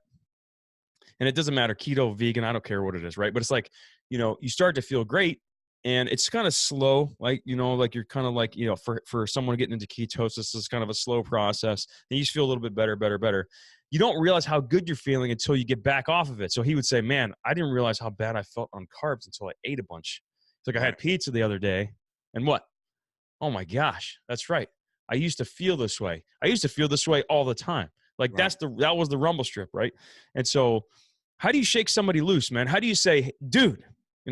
and it doesn't matter, keto, vegan, I don't care what it is, right? But it's like, you start to feel great. And it's kind of slow, like, like you're kind of like, for someone getting into ketosis, is kind of a slow process. And you just feel a little bit better. You don't realize how good you're feeling until you get back off of it. So he would say, man, I didn't realize how bad I felt on carbs until I ate a bunch. It's like I had pizza the other day, and what? Oh my gosh, that's right. I used to feel this way. I used to feel this way all the time. Like that was the rumble strip, right? And so how do you shake somebody loose, man? How do you say, dude,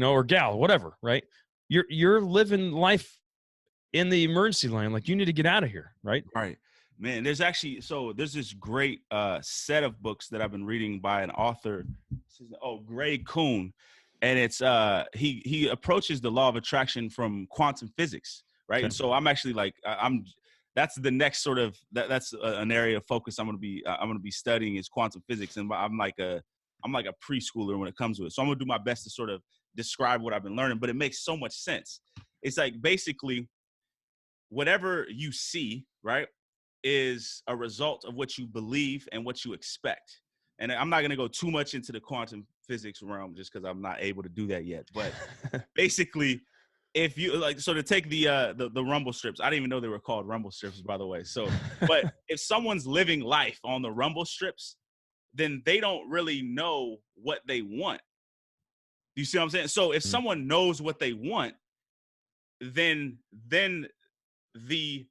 or gal, whatever, right? You're living life in the emergency lane. Like you need to get out of here, right? Right. Man, there's this great set of books that I've been reading by an author, Gray Kuhn. And it's he approaches the law of attraction from quantum physics, right? Okay. And so I'm actually like that's the next sort of that's an area of focus I'm going to be studying is quantum physics, and I'm like a preschooler when it comes to it. So I'm gonna do my best to sort of describe what I've been learning, but it makes so much sense. It's like basically whatever you see, right, is a result of what you believe and what you expect. And I'm not going to go too much into the quantum physics realm just because I'm not able to do that yet. But basically, if you like, so to take the rumble strips, I didn't even know they were called rumble strips, by the way. So, but if someone's living life on the rumble strips, then they don't really know what they want. Do you see what I'm saying? So if someone knows what they want, then the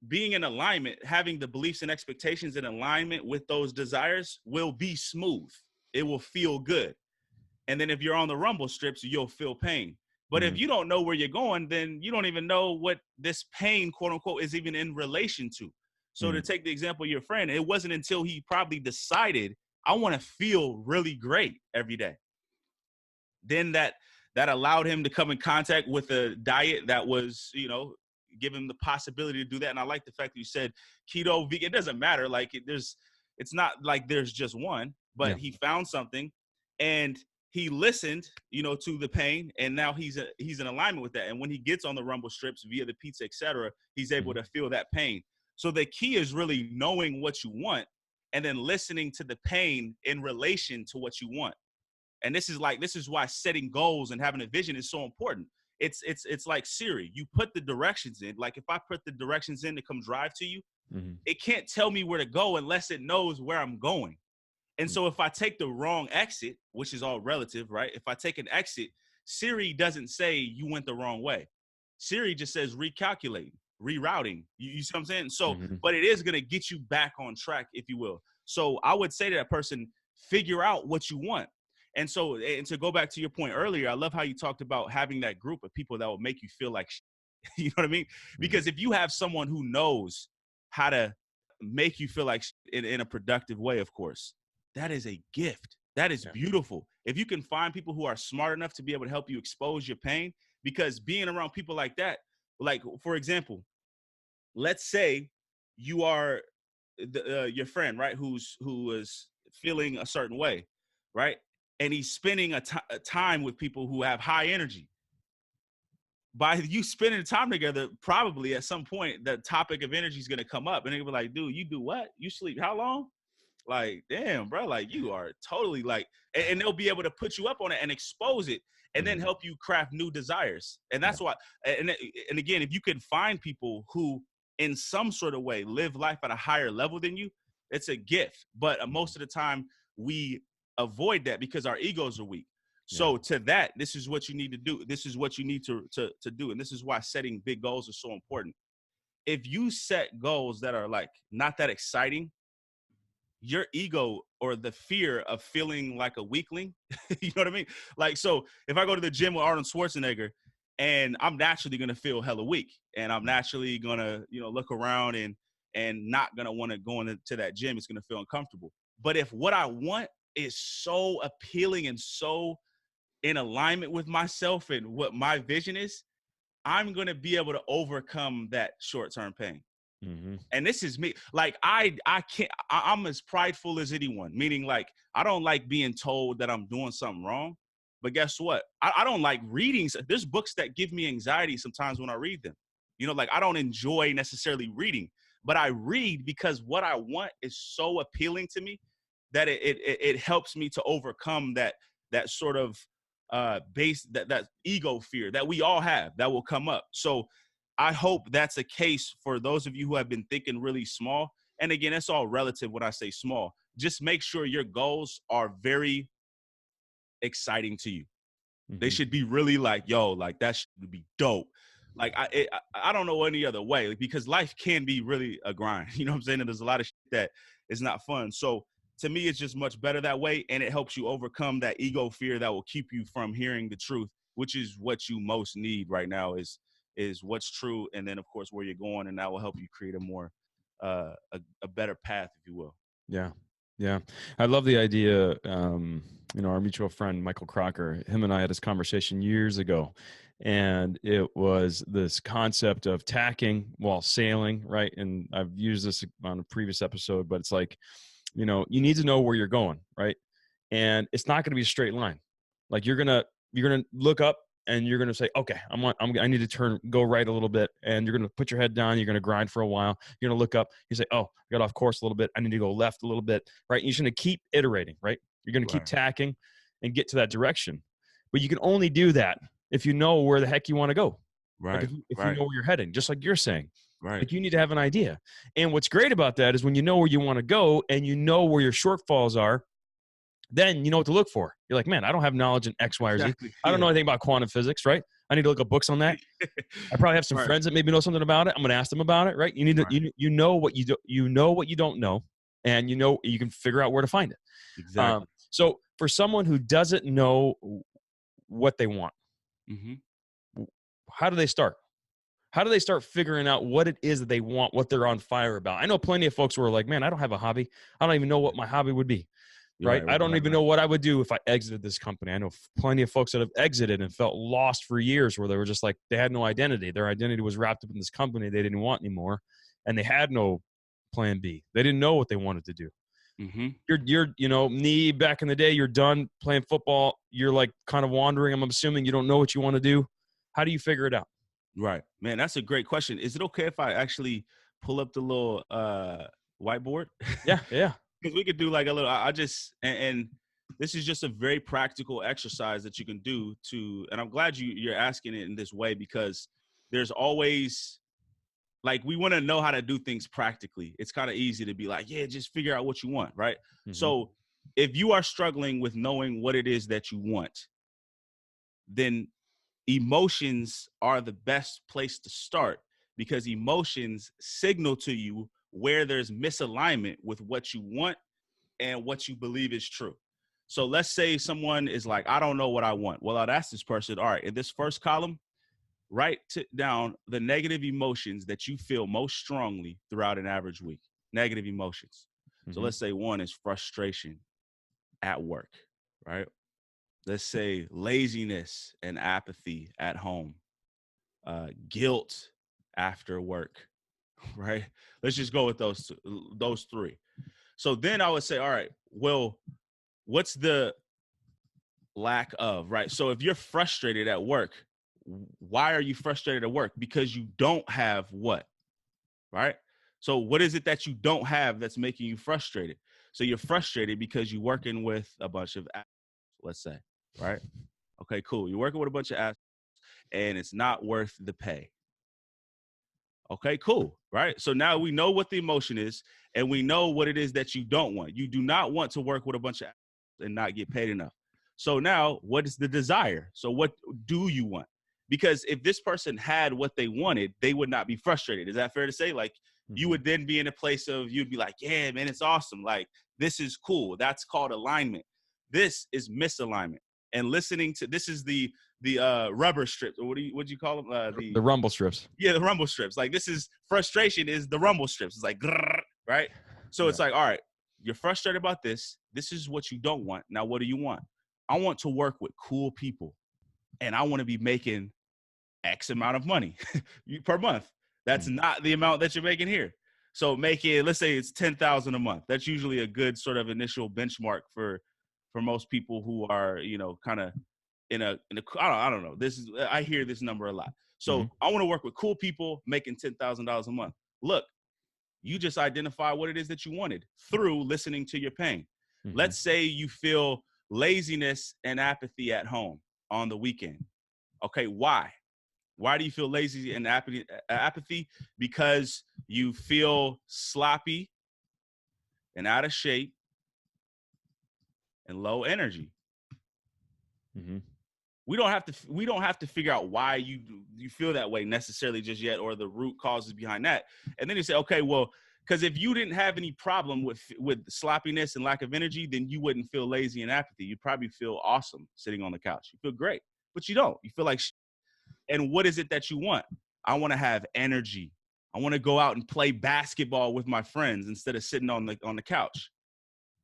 being in alignment, having the beliefs and expectations in alignment with those desires will be smooth. It will feel good. And then if you're on the rumble strips, you'll feel pain. But if you don't know where you're going, then you don't even know what this pain, quote unquote, is even in relation to. So to take the example of your friend, it wasn't until he probably decided, I want to feel really great every day. Then that allowed him to come in contact with a diet that was, give him the possibility to do that. And I like the fact that you said keto, vegan. It doesn't matter. Like it's not like there's just one, but he found something and he listened, to the pain, and now he's in alignment with that. And when he gets on the rumble strips via the pizza, etc., he's able to feel that pain. So the key is really knowing what you want and then listening to the pain in relation to what you want. And this is why setting goals and having a vision is so important. It's like Siri. You put the directions in. Like if I put the directions in to come drive to you, it can't tell me where to go unless it knows where I'm going. And so if I take the wrong exit, which is all relative, right? If I take an exit, Siri doesn't say you went the wrong way. Siri just says recalculating, rerouting. You see what I'm saying? So, but it is going to get you back on track, if you will. So I would say to that person, figure out what you want. And so, and to go back to your point earlier, I love how you talked about having that group of people that will make you feel like, you know what I mean? Because if you have someone who knows how to make you feel like in a productive way, of course, that is a gift. That is beautiful. If you can find people who are smart enough to be able to help you expose your pain, because being around people like that, like for example, let's say you are your friend, right? Who is feeling a certain way, right? And he's spending a time with people who have high energy. By you spending time together, probably at some point, the topic of energy is going to come up. And they'll be like, dude, you do what? You sleep how long? Like, damn, bro, like you are totally like, and they'll be able to put you up on it and expose it and then help you craft new desires. And that's why, and again, if you can find people who in some sort of way live life at a higher level than you, it's a gift. But most of the time we avoid that because our egos are weak. So to that, this is what you need to do. This is what you need to do. And this is why setting big goals is so important. If you set goals that are like not that exciting, your ego or the fear of feeling like a weakling, you know what I mean? Like, so if I go to the gym with Arnold Schwarzenegger and I'm naturally going to feel hella weak and I'm naturally going to, look around and not going to want to go into that gym, it's going to feel uncomfortable. But if what I want is so appealing and so in alignment with myself and what my vision is, I'm going to be able to overcome that short-term pain. And this is me. Like I can't, I'm as prideful as anyone, meaning like, I don't like being told that I'm doing something wrong, but guess what? I don't like reading. There's books that give me anxiety sometimes when I read them, like I don't enjoy necessarily reading, but I read because what I want is so appealing to me that it helps me to overcome that sort of base, that ego fear that we all have that will come up. So I hope that's a case for those of you who have been thinking really small. And again, it's all relative when I say small. Just make sure your goals are very exciting to you. They should be really like, yo, like that should be dope. Like I don't know any other way, because life can be really a grind. You know what I'm saying? And there's a lot of shit that is not fun. So to me, it's just much better that way. And it helps you overcome that ego fear that will keep you from hearing the truth, which is what you most need right now is what's true. And then of course, where you're going, and that will help you create a more, a better path, if you will. Yeah. Yeah. I love the idea. Our mutual friend, Michael Crocker, him and I had this conversation years ago, and it was this concept of tacking while sailing. Right. And I've used this on a previous episode, but it's like, you need to know where you're going. Right. and it's not going to be a straight line. Like you're gonna look up and you're gonna say, okay, I need to go right a little bit, and you're gonna put your head down. You're gonna grind for a while. You're gonna look up. You say, oh, I got off course a little bit. I need to go left a little bit, right? You're just gonna keep iterating, right? You're gonna keep Right. tacking and get to that direction. But you can only do that if you know where the heck you want to go. Like Right. if you Right. know where you're heading, just like you're saying. Right. Like you need to have an idea. And what's great about that is when you know where you want to go and you know where your shortfalls are, then you know what to look for. You're like, man, I don't have knowledge in X, Y, or Z. Exactly. I don't Yeah. know anything about quantum physics, right? I need to look up books on that. I probably have some Right. friends that maybe know something about it. I'm going to ask them about it, right? You need to, Right. you know what you know what you don't know, and you know you can figure out where to find it. Exactly. So for someone who doesn't know what they want, how do they start? How do they start figuring out what it is that they want, what they're on fire about? I know plenty of folks who are like, man, I don't have a hobby. I don't even know what my hobby would be. Right. I don't even know what I would do if I exited this company. I know plenty of folks that have exited and felt lost for years, where they were just like, they had no identity. Their identity was wrapped up in this company they didn't want anymore. And they had no plan B. They didn't know what they wanted to do. You're, Niyi, back in the day, you're done playing football. You're like kind of wandering. I'm assuming you don't know what you want to do. How do you figure it out? Right. Man, that's a great question. Is it okay if I actually pull up the little whiteboard? Yeah. Yeah. Because we could do like a little, and this is just a very practical exercise that you can do and I'm glad you're asking it in this way, because there's always, like, we want to know how to do things practically. It's kind of easy to be like, yeah, just figure out what you want, right? Mm-hmm. So if you are struggling with knowing what it is that you want, then emotions are the best place to start, because emotions signal to you where there's misalignment with what you want and what you believe is true. So let's say someone is like, I don't know what I want. Well, I'd ask this person, all right, in this first column, write down the negative emotions that you feel most strongly throughout an average week. Negative emotions. So let's say one is frustration at work, right? Let's say laziness and apathy at home, guilt after work, right? Let's just go with those three. So then I would say, all right, well, what's the lack of, right? So if you're frustrated at work, why are you frustrated at work? Because you don't have what, right? So what is it that you don't have that's making you frustrated? So you're frustrated because you're working with a bunch of assholes, let's say, right? Okay, cool. You're working with a bunch of assholes and it's not worth the pay. Okay, cool, right? So now we know what the emotion is and we know what it is that you don't want. You do not want to work with a bunch of assholes and not get paid enough. So now what is the desire? So what do you want? Because if this person had what they wanted, they would not be frustrated. Is that fair to say? Like, you would then be in a place of, you'd be like, yeah, man, it's awesome. Like, this is cool. That's called alignment. This is misalignment. And listening to, this is the rubber strips, or what do you call them? The rumble strips. Yeah, the rumble strips. Like, this is frustration is the rumble strips. It's like, grrr, right? So it's like, all right, you're frustrated about this. This is what you don't want. Now, what do you want? I want to work with cool people, and I want to be making X amount of money per month. That's not the amount that you're making here. So make it, let's say it's 10,000 a month. That's usually a good sort of initial benchmark for most people who are, kind of in a I don't know. I hear this number a lot. So I want to work with cool people making $10,000 a month. Look, you just identify what it is that you wanted through listening to your pain. Let's say you feel laziness and apathy at home on the weekend. Okay, why? Why do you feel lazy and apathy? Because you feel sloppy and out of shape and low energy. We don't have to figure out why you feel that way necessarily just yet, or the root causes behind that. And then you say, okay, well, because if you didn't have any problem with sloppiness and lack of energy, then you wouldn't feel lazy and apathy. You'd probably feel awesome sitting on the couch. You feel great, but you don't. You feel like and what is it that you want? I want to have energy. I want to go out and play basketball with my friends instead of sitting on the couch.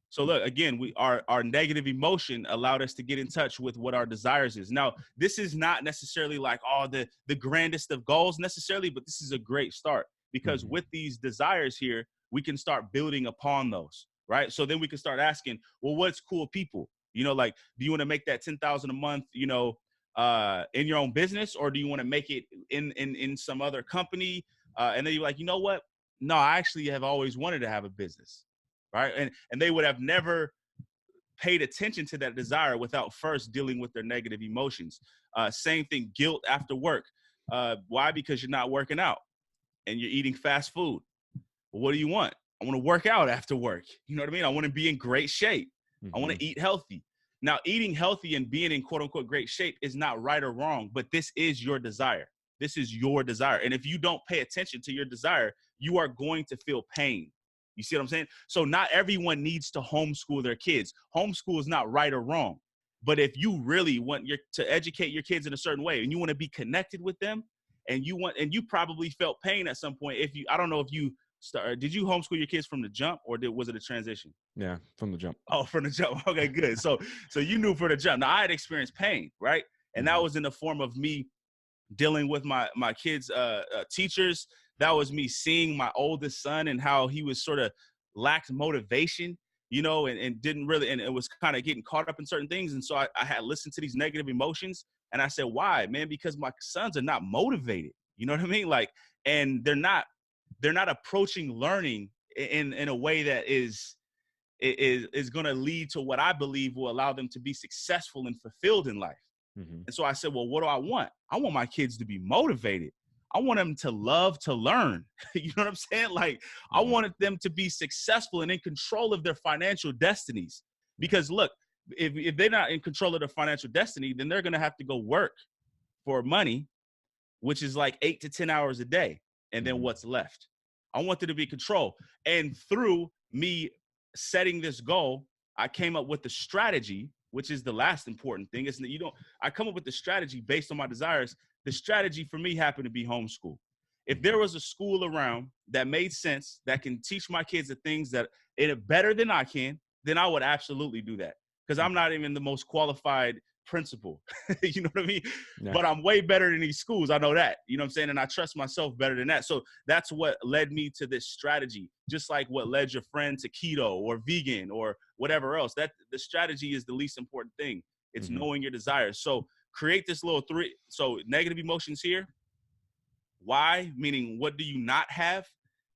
So look, again, our negative emotion allowed us to get in touch with what our desires is. Now, this is not necessarily like the grandest of goals necessarily, but this is a great start, because with these desires here, we can start building upon those. right? So then we can start asking, well, what's cool people? Like, do you want to make that 10,000 a month, in your own business, or do you want to make it in some other company? And then you're like, you know what? No, I actually have always wanted to have a business, right? And they would have never paid attention to that desire without first dealing with their negative emotions. Same thing, guilt after work. Why? Because you're not working out and you're eating fast food. Well, what do you want? I want to work out after work. You know what I mean? I want to be in great shape. I want to eat healthy. Now, eating healthy and being in quote unquote great shape is not right or wrong, but this is your desire. This is your desire. And if you don't pay attention to your desire, you are going to feel pain. You see what I'm saying? So not everyone needs to homeschool their kids. Homeschool is not right or wrong. But if you really want to educate your kids in a certain way and you want to be connected with them, and you probably felt pain at some point. I don't know if you did you homeschool your kids from the jump, or was it a transition? Yeah, from the jump. Oh, from the jump. Okay, good. So you knew for the jump. Now I had experienced pain, right? And that was in the form of me dealing with my kids' teachers. That was me seeing my oldest son and how he was sort of lacked motivation, and didn't really, and it was kind of getting caught up in certain things. And so I had listened to these negative emotions, and I said, why, man? Because my sons are not motivated. You know what I mean? Like, and they're not approaching learning in a way that is going to lead to what I believe will allow them to be successful and fulfilled in life. And so I said, well, what do I want? I want my kids to be motivated. I want them to love to learn. You know what I'm saying? Like, I wanted them to be successful and in control of their financial destinies. Because look, if they're not in control of their financial destiny, then they're going to have to go work for money, which is like 8 to 10 hours a day. And then what's left? I want there to be control. And through me setting this goal, I came up with the strategy, which is the last important thing. Is that I come up with the strategy based on my desires. The strategy for me happened to be homeschool. If there was a school around that made sense, that can teach my kids the things that better than I can, then I would absolutely do that. Because I'm not even the most qualified principal. You know what I mean? Yeah. But I'm way better than these schools. I know that. You know what I'm saying? And I trust myself better than that. So that's what led me to this strategy, just like what led your friend to keto or vegan or whatever else. That the strategy is the least important thing. It's knowing your desires. So create this little so negative emotions here. Why? Meaning, what do you not have?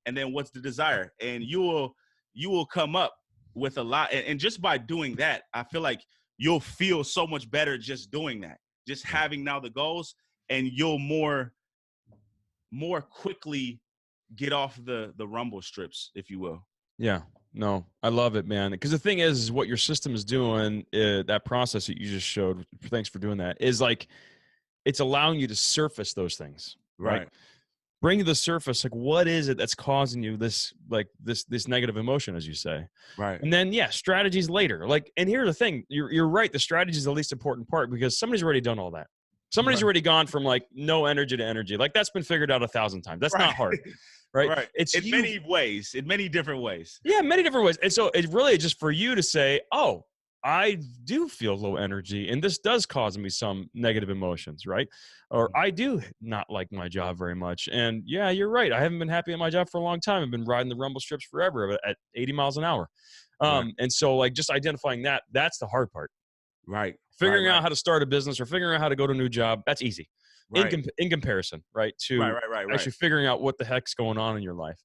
And then what's the desire? And you will come up with a lot. And just by doing that, I feel like you'll feel so much better just doing that, just having now the goals, and you'll more quickly get off the rumble strips, if you will. Yeah, no, I love it, man. Because the thing is what your system is doing, that process that you just showed, thanks for doing that, is like, it's allowing you to surface those things, right? Bring to the surface, like, what is it that's causing you this negative emotion, as you say, right? And then strategies later. Like, and here's the thing, you're right, the strategy is the least important part, because somebody's already done all that. Somebody's already gone from like no energy to energy. Like, that's been figured out 1,000 times. That's not hard, right? It's in many ways, in many different ways. Yeah, many different ways. And so it's really just for you to say, oh, I do feel low energy, and this does cause me some negative emotions, right? Or I do not like my job very much. And yeah, you're right. I haven't been happy at my job for a long time. I've been riding the rumble strips forever at 80 miles an hour. And so like just identifying that's the hard part. Right. Figuring out how to start a business or figuring out how to go to a new job, that's easy. Right. In comparison, right? To actually figuring out what the heck's going on in your life.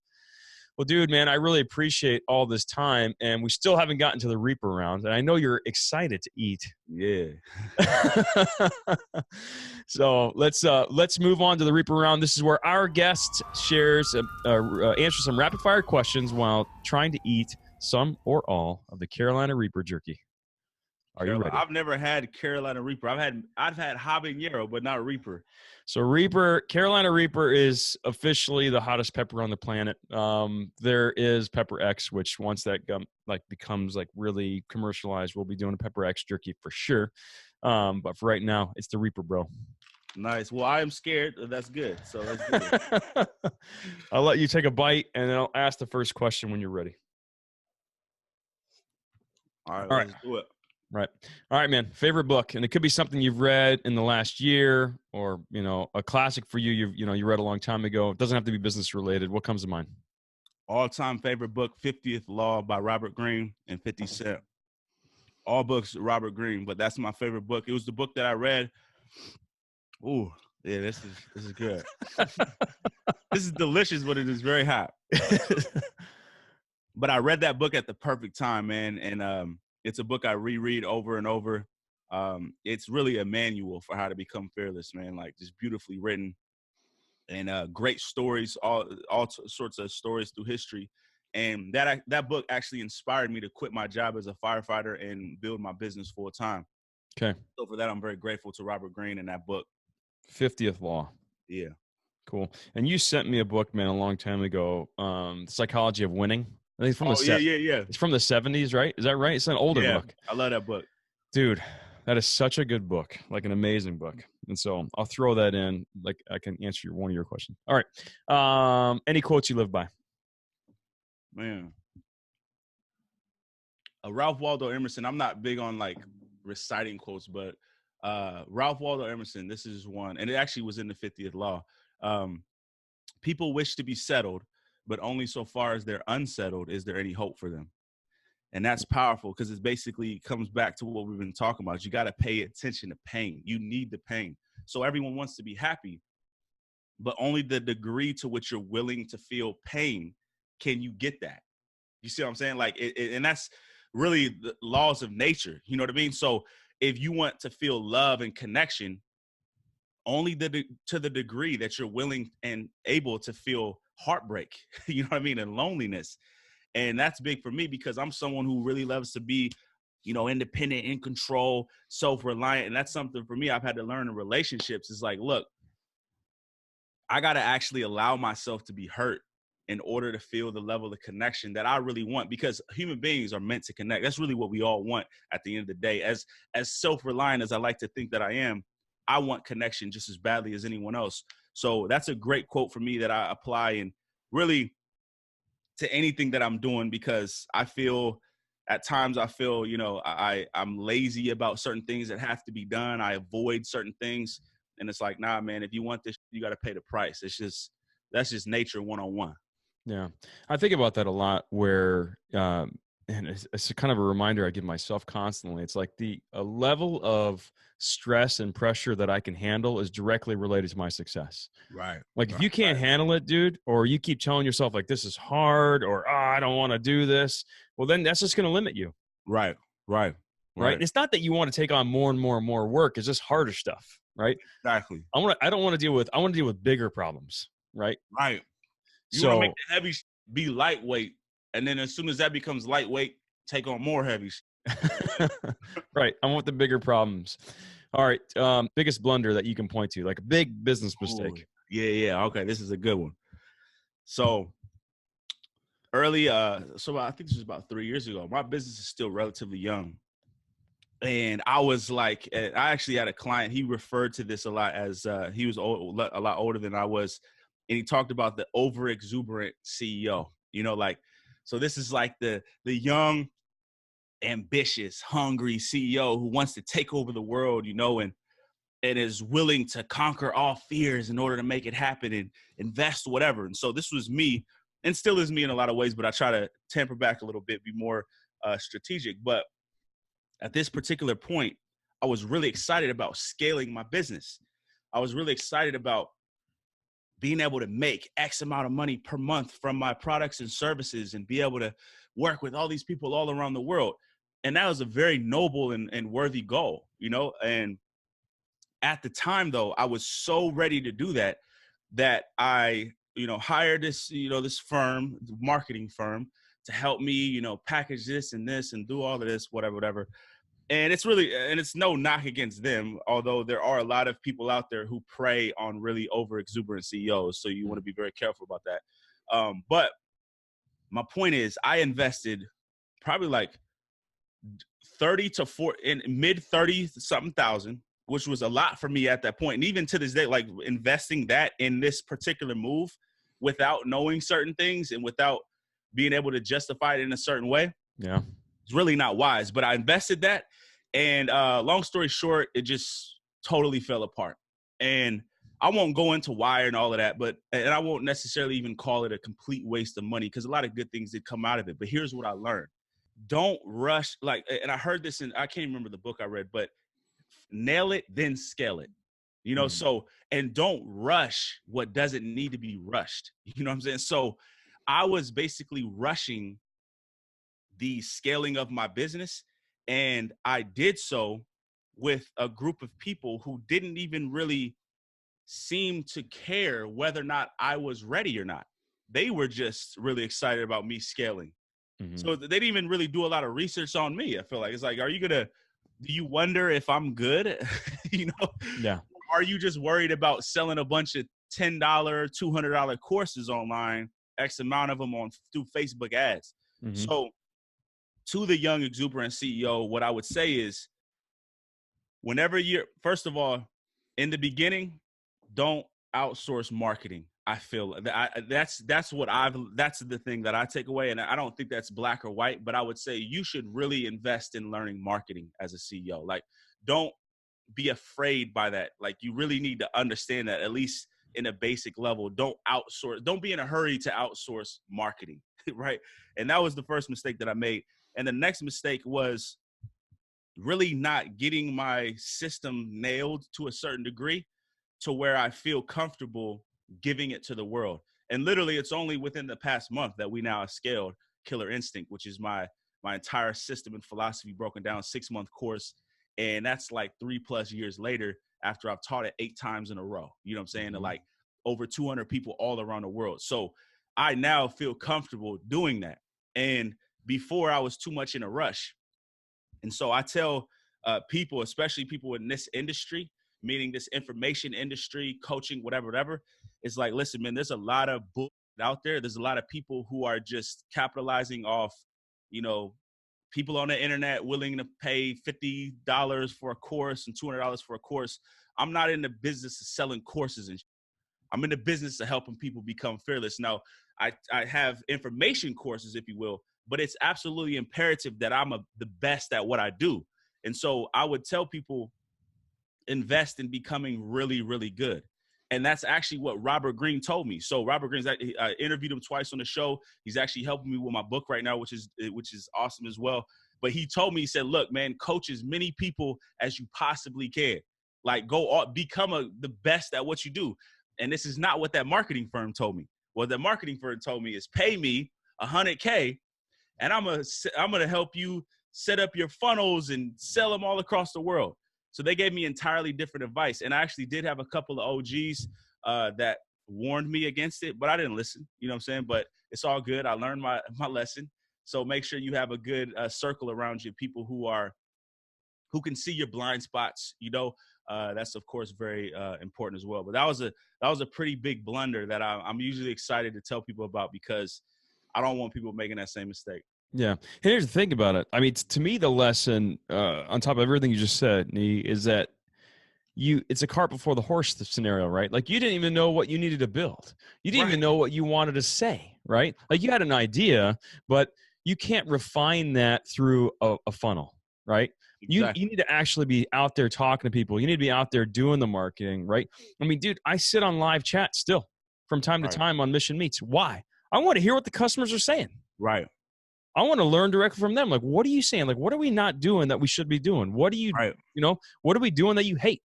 Well, dude, man, I really appreciate all this time, and we still haven't gotten to the Reaper round, and I know you're excited to eat. Yeah. So let's move on to the Reaper round. This is where our guest answers some rapid fire questions while trying to eat some or all of the Carolina Reaper jerky. Are you ready? I've never had Carolina Reaper. I've had habanero, but not Reaper. So Carolina Reaper is officially the hottest pepper on the planet. There is Pepper X, which once that becomes like really commercialized, we'll be doing a Pepper X jerky for sure. But for right now, it's the Reaper, bro. Nice. Well, I am scared. That's good. So let's do it. I'll let you take a bite, and then I'll ask the first question when you're ready. All right. Let's do it. Right. All right, man. Favorite book, and it could be something you've read in the last year, or a classic for you. You read a long time ago. It doesn't have to be business related. What comes to mind? All-time favorite book, 50th Law by Robert Greene and 50 Cent. All books, Robert Greene, but that's my favorite book. It was the book that I read. Ooh, yeah, this is good. This is delicious, but it is very hot. But I read that book at the perfect time, man, and it's a book I reread over and over. It's really a manual for how to become fearless, man. Like, just beautifully written, and great stories, all sorts of stories through history. And that book actually inspired me to quit my job as a firefighter and build my business full time. Okay. So for that, I'm very grateful to Robert Greene and that book. 50th Law. Yeah. Cool. And you sent me a book, man, a long time ago, Psychology of Winning. I think it's from Yeah. It's from the 70s, right? Is that right? It's an older book. I love that book. Dude, that is such a good book, like an amazing book. And so I'll throw that in, like I can answer one of your questions. All right. Any quotes you live by? Man. Ralph Waldo Emerson. I'm not big on like reciting quotes, but Ralph Waldo Emerson, this is one, and it actually was in the 50th Law. People wish to be settled, but only so far as they're unsettled is there any hope for them. And that's powerful because it basically comes back to what we've been talking about. You got to pay attention to pain. You need the pain. So everyone wants to be happy, but only the degree to which you're willing to feel pain can you get that. You see what I'm saying? Like, and that's really the laws of nature. You know what I mean? So if you want to feel love and connection, only to the degree that you're willing and able to feel heartbreak, you know what I mean, and loneliness. And that's big for me because I'm someone who really loves to be, independent, in control, self-reliant. And that's something for me I've had to learn in relationships. Is like, look, I got to actually allow myself to be hurt in order to feel the level of connection that I really want, because human beings are meant to connect. That's really what we all want at the end of the day. As self-reliant as I like to think that I am, I want connection just as badly as anyone else. So that's a great quote for me that I apply and really to anything that I'm doing, because I feel at times I'm lazy about certain things that have to be done. I avoid certain things. And it's like, nah, man, if you want this, you got to pay the price. That's just nature 101. Yeah. I think about that a lot where, and it's a kind of a reminder I give myself constantly. It's like a level of stress and pressure that I can handle is directly related to my success. Right. Like if you can't handle it, dude, or you keep telling yourself like, this is hard, or, I don't want to do this. Well, then that's just going to limit you. Right. And it's not that you want to take on more and more and more work. It's just harder stuff. Right. Exactly. I want to deal with bigger problems. Right. You want to make the heavy be lightweight, and then as soon as that becomes lightweight, take on more heavies. Right. I want the bigger problems. All right. Biggest blunder that you can point to, like a big business mistake. Ooh, yeah. Okay, this is a good one. So early, so I think this was about 3 years ago. My business is still relatively young. And I was like, I actually had a client, he referred to this a lot as he was a lot older than I was. And he talked about the over exuberant CEO, so this is like the young, ambitious, hungry CEO who wants to take over the world, and is willing to conquer all fears in order to make it happen and invest whatever. And so this was me, and still is me in a lot of ways, but I try to temper back a little bit, be more strategic. But at this particular point, I was really excited about scaling my business. I was really excited about being able to make X amount of money per month from my products and services and be able to work with all these people all around the world. And that was a very noble and worthy goal, and at the time though, I was so ready to do that I, hired this, this firm, marketing firm, to help me, package this and do all of this, whatever. And it's no knock against them, although there are a lot of people out there who prey on really over exuberant CEOs. So you want to be very careful about that. But my point is, I invested probably like 30 to 40 in mid 30 something thousand, which was a lot for me at that point. And even to this day, like investing that in this particular move without knowing certain things and without being able to justify it in a certain way. Yeah. It's really not wise, but I invested that. And long story short, it just totally fell apart. And I won't go into why and all of that, and I won't necessarily even call it a complete waste of money because a lot of good things did come out of it. But here's what I learned. Don't rush. And I heard this I can't remember the book I read, but nail it, then scale it. So, and don't rush what doesn't need to be rushed. You know what I'm saying? So I was basically rushing the scaling of my business. And I did so with a group of people who didn't even really seem to care whether or not I was ready or not. They were just really excited about me scaling. So they didn't even really do a lot of research on me. I feel like it's like, do you wonder if I'm good? Yeah. Are you just worried about selling a bunch of $10, $200 courses online, X amount of them through Facebook ads? So to the young exuberant CEO, what I would say is first of all, in the beginning, don't outsource marketing. I feel that's the thing that I take away. And I don't think that's black or white, but I would say you should really invest in learning marketing as a CEO. Like, don't be afraid by that. Like, you really need to understand that, at least in a basic level. Don't be in a hurry to outsource marketing. Right. And that was the first mistake that I made. And the next mistake was really not getting my system nailed to a certain degree to where I feel comfortable giving it to the world. And literally, it's only within the past month that we now have scaled Killer Instinct, which is my entire system and philosophy broken down, 6-month course. And that's like 3+ years later after I've taught it 8 times in a row. You know what I'm saying? To like over 200 people all around the world. So I now feel comfortable doing that. And before, I was too much in a rush. And so I tell people, especially people in this industry, meaning this information industry, coaching, whatever, it's like, listen, man, there's a lot of bull out there. There's a lot of people who are just capitalizing off, people on the internet willing to pay $50 for a course and $200 for a course. I'm not in the business of selling courses and I'm in the business of helping people become fearless. Now, I have information courses, if you will, but it's absolutely imperative that I'm the best at what I do. And so I would tell people, invest in becoming really, really good. And that's actually what Robert Greene told me. So Robert Greene's, I interviewed him twice on the show. He's actually helping me with my book right now, which is awesome as well. But he told me, he said, look, man, coach as many people as you possibly can. Like, become the best at what you do. And this is not what that marketing firm told me. What the marketing firm told me is, pay me $100K and I'm gonna help you set up your funnels and sell them all across the world. So they gave me entirely different advice. And I actually did have a couple of OGs that warned me against it, but I didn't listen. You know what I'm saying? But it's all good. I learned my lesson. So make sure you have a good circle around you, people who can see your blind spots. That's of course very important as well. But that was a pretty big blunder that I'm usually excited to tell people about, because I don't want people making that same mistake. Yeah. Here's the thing about it. I mean, to me, the lesson, on top of everything you just said, Niyi, is that it's a cart before the horse scenario, right? Like, you didn't even know what you needed to build. You didn't even know what you wanted to say, right? Like, you had an idea, but you can't refine that through a funnel, right? Exactly. You need to actually be out there talking to people. You need to be out there doing the marketing, right? I mean, dude, I sit on live chat still from time to time on Mission Meets. Why? I want to hear what the customers are saying. Right. I want to learn directly from them. Like, what are you saying? Like, what are we not doing that we should be doing? What are you, what are we doing that you hate?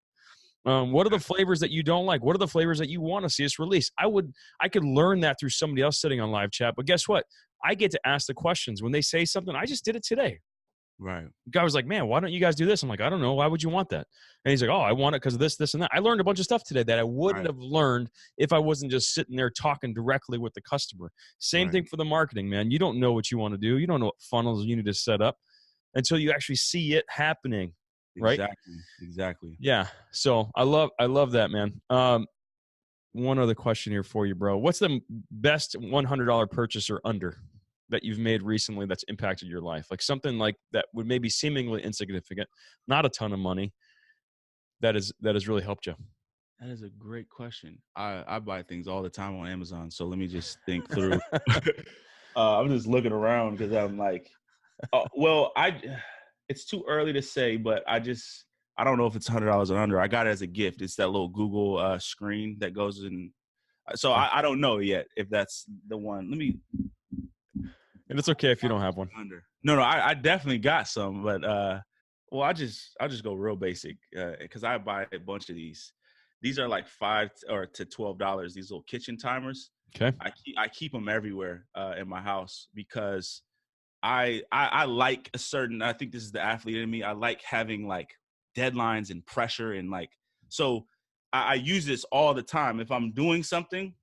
What are the flavors that you don't like? What are the flavors that you want to see us release? I could learn that through somebody else sitting on live chat, but guess what? I get to ask the questions when they say something. I just did it today. Right. The guy was like, man, why don't you guys do this? I'm like, I don't know. Why would you want that? And he's like, oh, I want it because of this, this, and that. I learned a bunch of stuff today that I wouldn't have learned if I wasn't just sitting there talking directly with the customer. Same thing for the marketing, man. You don't know what you want to do. You don't know what funnels you need to set up until you actually see it happening. Right? Exactly. Yeah. So I love that, man. One other question here for you, bro. What's the best $100 purchase or under that you've made recently that's impacted your life? Like something like that would maybe seemingly insignificant, not a ton of money, that has really helped you. That is a great question. I buy things all the time on Amazon, so let me just think through. I'm just looking around because I'm like, it's too early to say, but I I don't know if it's $100 or under. I got it as a gift. It's that little Google screen that goes in. So Yeah. I don't know yet if that's the one. Let me. And it's okay if you don't have one. Under. No, I definitely got some, but well, I'll just go real basic because I buy a bunch of these. These are like $5 or to $12. These little kitchen timers. Okay. I keep them everywhere in my house because I like a certain. I think this is the athlete in me. I like having like deadlines and pressure and like so. I use this all the time if I'm doing something.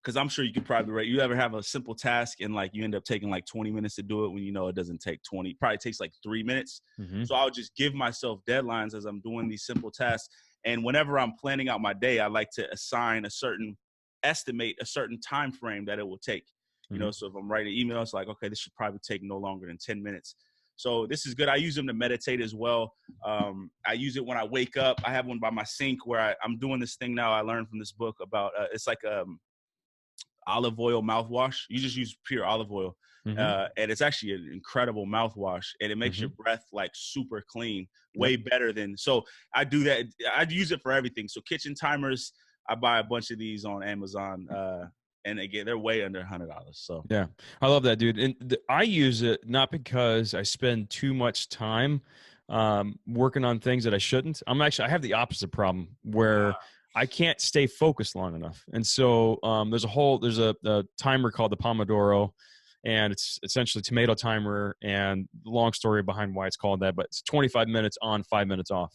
Because I'm sure you could probably rate. You ever have a simple task and like you end up taking like 20 minutes to do it when you know it doesn't take 20, probably takes like 3 minutes. Mm-hmm. So I'll just give myself deadlines as I'm doing these simple tasks. And whenever I'm planning out my day, I like to estimate a certain time frame that it will take. You know, so if I'm writing emails, it's like, okay, this should probably take no longer than 10 minutes. So this is good. I use them to meditate as well. I use it when I wake up. I have one by my sink where I'm doing this thing now I learned from this book about, it's like olive oil mouthwash. You just use pure olive oil. And it's actually an incredible mouthwash, and it makes your breath like super clean, way better than. So I do that. I use it for everything. So kitchen timers, I buy a bunch of these on Amazon. And again, they're way under $100. So yeah, I love that, dude. And I use it not because I spend too much time working on things that I shouldn't. I have the opposite problem where I can't stay focused long enough. And so there's a timer called the Pomodoro, and it's essentially tomato timer, and long story behind why it's called that, but it's 25 minutes on, 5 minutes off.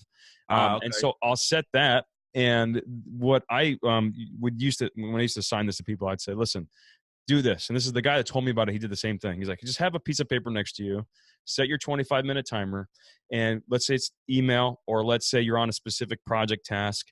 Okay. And so I'll set that. And what I when I used to assign this to people, I'd say, listen, do this. And this is the guy that told me about it. He did the same thing. He's like, just have a piece of paper next to you, set your 25-minute timer. And let's say it's email, or let's say you're on a specific project task.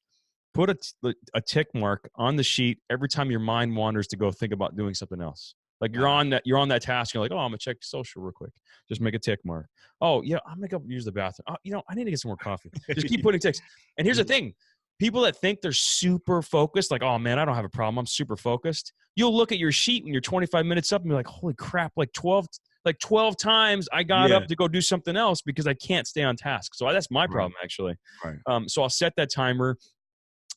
Put a tick mark on the sheet every time your mind wanders to go think about doing something else. Like you're on that task. You're like, oh, I'm gonna check social real quick. Just make a tick mark. Oh yeah, I'm gonna go use the bathroom. Oh, I need to get some more coffee. Just keep putting ticks. And here's the thing. People that think they're super focused, like, oh man, I don't have a problem. I'm super focused. You'll look at your sheet when you're 25 minutes up and be like, holy crap, like 12 times I got up to go do something else because I can't stay on task. So that's my problem, actually. Right. So I'll set that timer.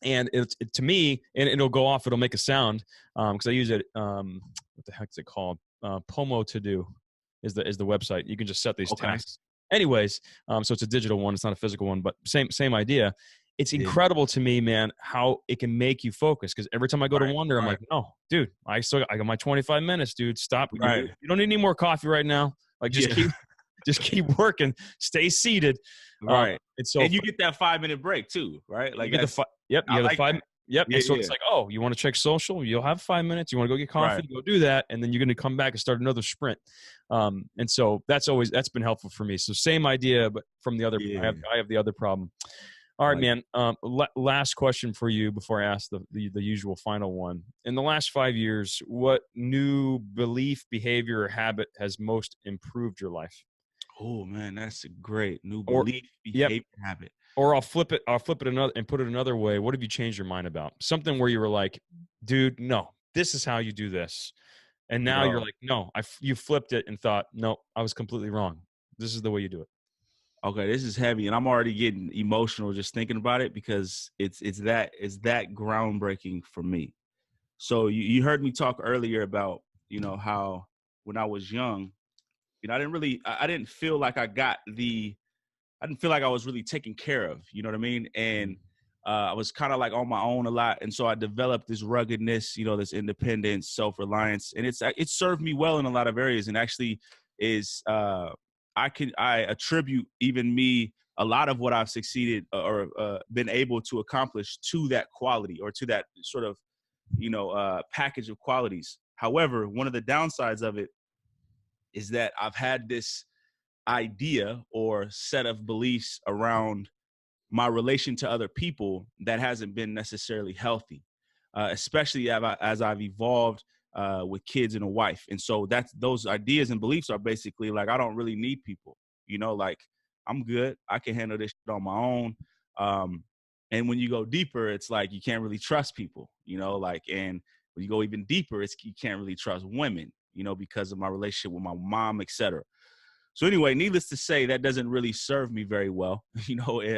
And to me, and it'll go off. It'll make a sound because I use it. What the heck is it called? Pomo To Do is the website. You can just set these tasks. Anyways, so it's a digital one. It's not a physical one, but same idea. It's incredible to me, man, how it can make you focus. Because every time I go to wonder, I'm like, no, dude, I got my 25 minutes, dude. Stop. Right. You don't need any more coffee right now. Like just keep working. Stay seated. Right. And you get that 5-minute break too, right? Like you get you get the 5. Yep. Yeah, and so it's like, oh, you want to check social? You'll have 5 minutes. You want to go get coffee? Go do that, and then you're going to come back and start another sprint. And so that's been helpful for me. So same idea, but from the other, I have the other problem. All right, man. Last question for you before I ask the usual final one. In the last 5 years, what new belief, behavior, or habit has most improved your life? Oh man, that's a great new belief, behavior, habit. Or I'll flip it another and put it another way. What have you changed your mind about? Something where you were like, dude, no, this is how you do this. And now you're like, no, you flipped it and thought, no, I was completely wrong. This is the way you do it. Okay, this is heavy, and I'm already getting emotional just thinking about it because it's that groundbreaking for me. So you heard me talk earlier about, how when I was young, I didn't feel like I didn't feel like I was really taken care of, you know what I mean? And I was kind of like on my own a lot. And so I developed this ruggedness, this independence, self-reliance, and it served me well in a lot of areas, and actually is, I attribute even me a lot of what I've succeeded or been able to accomplish to that quality or to that sort of, package of qualities. However, one of the downsides of it is that I've had this idea or set of beliefs around my relation to other people that hasn't been necessarily healthy, especially as I've evolved with kids and a wife. And so those ideas and beliefs are basically like, I don't really need people, like I'm good. I can handle this shit on my own. And when you go deeper, it's like, you can't really trust people, and when you go even deeper, you can't really trust women, because of my relationship with my mom, etc. So anyway, needless to say, that doesn't really serve me very well,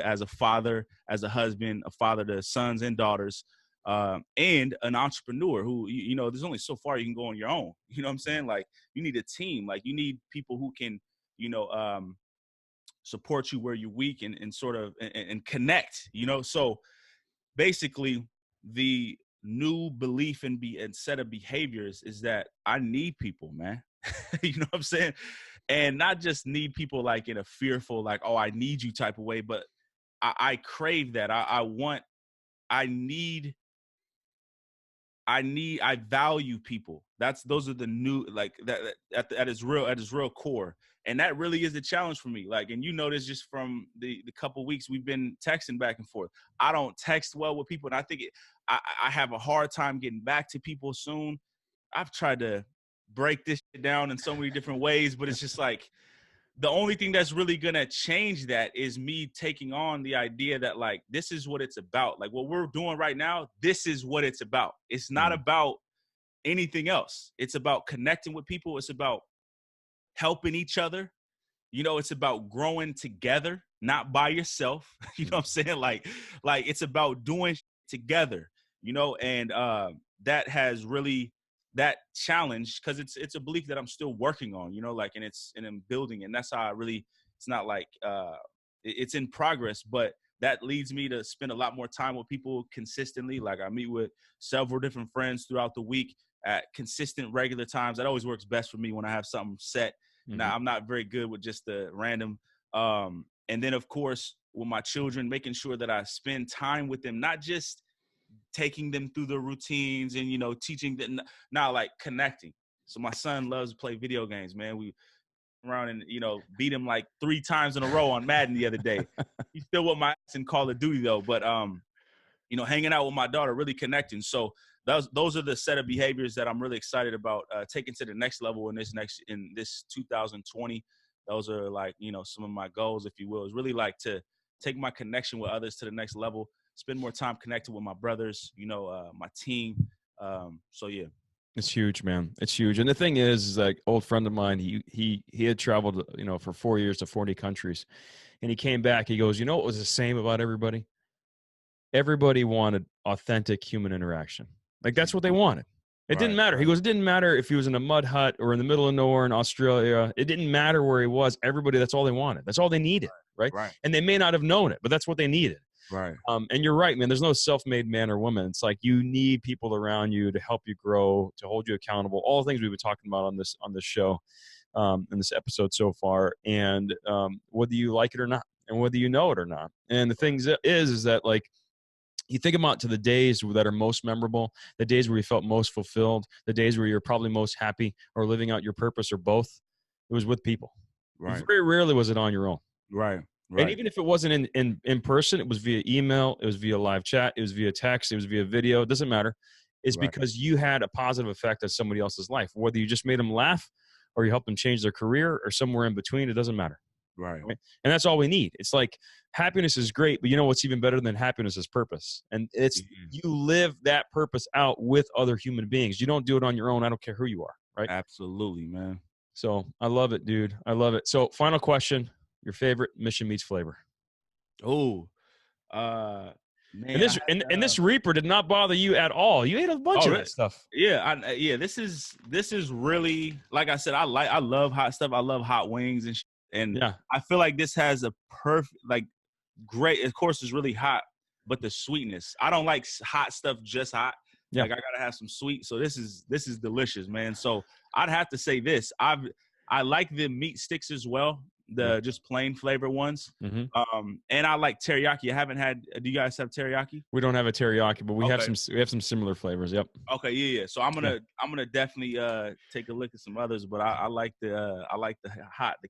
as a father, as a husband, a father to sons and daughters, and an entrepreneur who, there's only so far you can go on your own. You know what I'm saying? Like, you need a team. Like, you need people who can, support you where you're weak, and sort of and connect. So basically, the new belief and set of behaviors is that I need people, man. You know what I'm saying? And not just need people like in a fearful, like, oh, I need you type of way, but I crave that. I need, I value people. Those are the new, like, that at its real core. And that really is the challenge for me. Like, and this just from the couple weeks we've been texting back and forth. I don't text well with people. And I think I have a hard time getting back to people soon. I've tried to break this shit down in so many different ways, but it's just like, the only thing that's really going to change that is me taking on the idea that, like, this is what it's about. Like, what we're doing right now, this is what it's about. It's not about anything else. It's about connecting with people. It's about helping each other. It's about growing together, not by yourself. You know what I'm saying? Like it's about doing together, and that has really, that challenge, because it's a belief that I'm still working on, and I'm building. And that's how I really, it's not like it's in progress, but that leads me to spend a lot more time with people consistently. Like, I meet with several different friends throughout the week at consistent, regular times. That always works best for me when I have something set. Now, I'm not very good with just the random. And then, of course, with my children, making sure that I spend time with them, not just taking them through the routines and, teaching them, now, like, connecting. So my son loves to play video games, man. We around and, beat him like 3 times in a row on Madden the other day. He's still with my ass in Call of Duty, though. But, hanging out with my daughter, really connecting. So those are the set of behaviors that I'm really excited about taking to the next level in this 2020. Those are, like, some of my goals, if you will, is really like to take my connection with others to the next level, spend more time connected with my brothers, my team. So yeah. It's huge, man. It's huge. And the thing is like, old friend of mine, he had traveled, for 4 years to 40 countries, and he came back. He goes, what was the same about everybody? Everybody wanted authentic human interaction. Like, that's what they wanted. It didn't matter. He goes, it didn't matter if he was in a mud hut or in the middle of nowhere in Australia. It didn't matter where he was. Everybody, that's all they wanted. That's all they needed. Right. And they may not have known it, but that's what they needed. Right. And you're right, man. There's no self-made man or woman. It's like, you need people around you to help you grow, to hold you accountable. All the things we've been talking about on this show, in this episode so far, and whether you like it or not, and whether you know it or not. And the thing is that, like, you think about to the days that are most memorable, the days where you felt most fulfilled, the days where you're probably most happy or living out your purpose, or both. It was with people. Right. Very rarely was it on your own. Right. And even if it wasn't in person, it was via email, it was via live chat, it was via text, it was via video. It doesn't matter. It's because you had a positive effect on somebody else's life. Whether you just made them laugh, or you helped them change their career, or somewhere in between, it doesn't matter. Right. And that's all we need. It's like, happiness is great, but what's even better than happiness is purpose. And it's you live that purpose out with other human beings. You don't do it on your own. I don't care who you are. Right. Absolutely, man. So I love it, dude. I love it. So final question, your favorite Mission Meets flavor? Oh, man. And this Reaper did not bother you at all. You ate a bunch of that stuff. Yeah. This is really, like I said, I love hot stuff. I love hot wings and I feel like this has a perfect, like, great, of course it's really hot, but the sweetness, I don't like hot stuff just hot. Like, I gotta have some sweet. So this is delicious, man. So I'd have to say this. I like the meat sticks as well, the just plain flavor ones. And I like teriyaki. I haven't had. Do you guys have teriyaki? We don't have a teriyaki, but we have some similar flavors. Yep. Okay. Yeah. So I'm gonna definitely take a look at some others, but I like the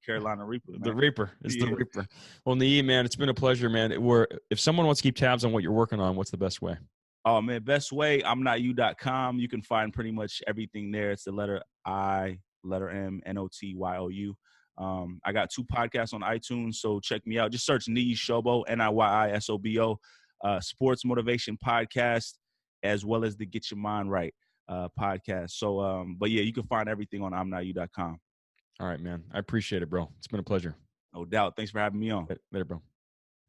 Carolina Reaper. Man. The Reaper. It's the Reaper. Well, Niyi, man, it's been a pleasure, man. If someone wants to keep tabs on what you're working on, what's the best way? Oh, man, best way, I'mNotYou.com. You can find pretty much everything there. It's the letter I, letter M, NOTYOU. I got 2 podcasts on iTunes, so check me out. Just search Niyi Sobo, NIYISOBO, Sports Motivation Podcast, as well as the Get Your Mind Right podcast. So, but yeah, you can find everything on I'mNotYou.com. All right, man. I appreciate it, bro. It's been a pleasure. No doubt. Thanks for having me on. Later, bro.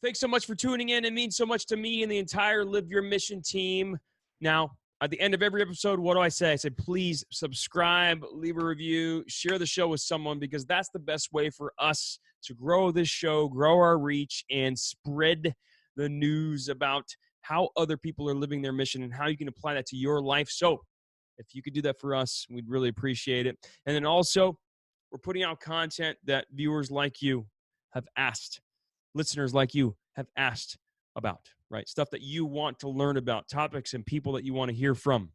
Thanks so much for tuning in. It means so much to me and the entire Live Your Mission team. Now, at the end of every episode, what do I say? I say, please subscribe, leave a review, share the show with someone, because that's the best way for us to grow this show, grow our reach, and spread the news about how other people are living their mission and how you can apply that to your life. So if you could do that for us, we'd really appreciate it. And then also, we're putting out content that viewers like you have asked, listeners like you have asked about, right? Stuff that you want to learn about, topics and people that you want to hear from.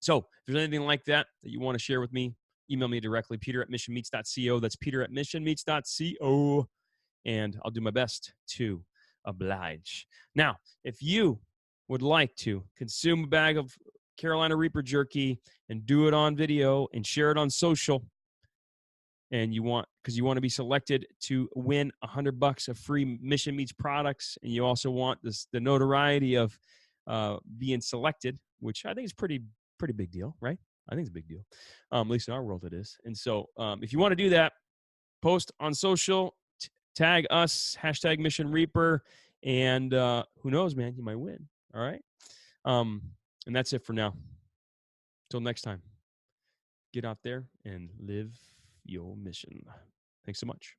So if there's anything like that that you want to share with me, email me directly, peter@missionmeets.co. That's peter@missionmeets.co. And I'll do my best to oblige. Now, if you would like to consume a bag of Carolina Reaper jerky and do it on video and share it on social, and you want, because you want to be selected to win $100 of free Mission Meats products, and you also want the notoriety of being selected, which I think is pretty big deal, right? I think it's a big deal. At least in our world it is. And so if you want to do that, post on social, tag us, hashtag Mission Reaper, and who knows, man, you might win. All right. And that's it for now. Till next time, get out there and live your mission. Thanks so much.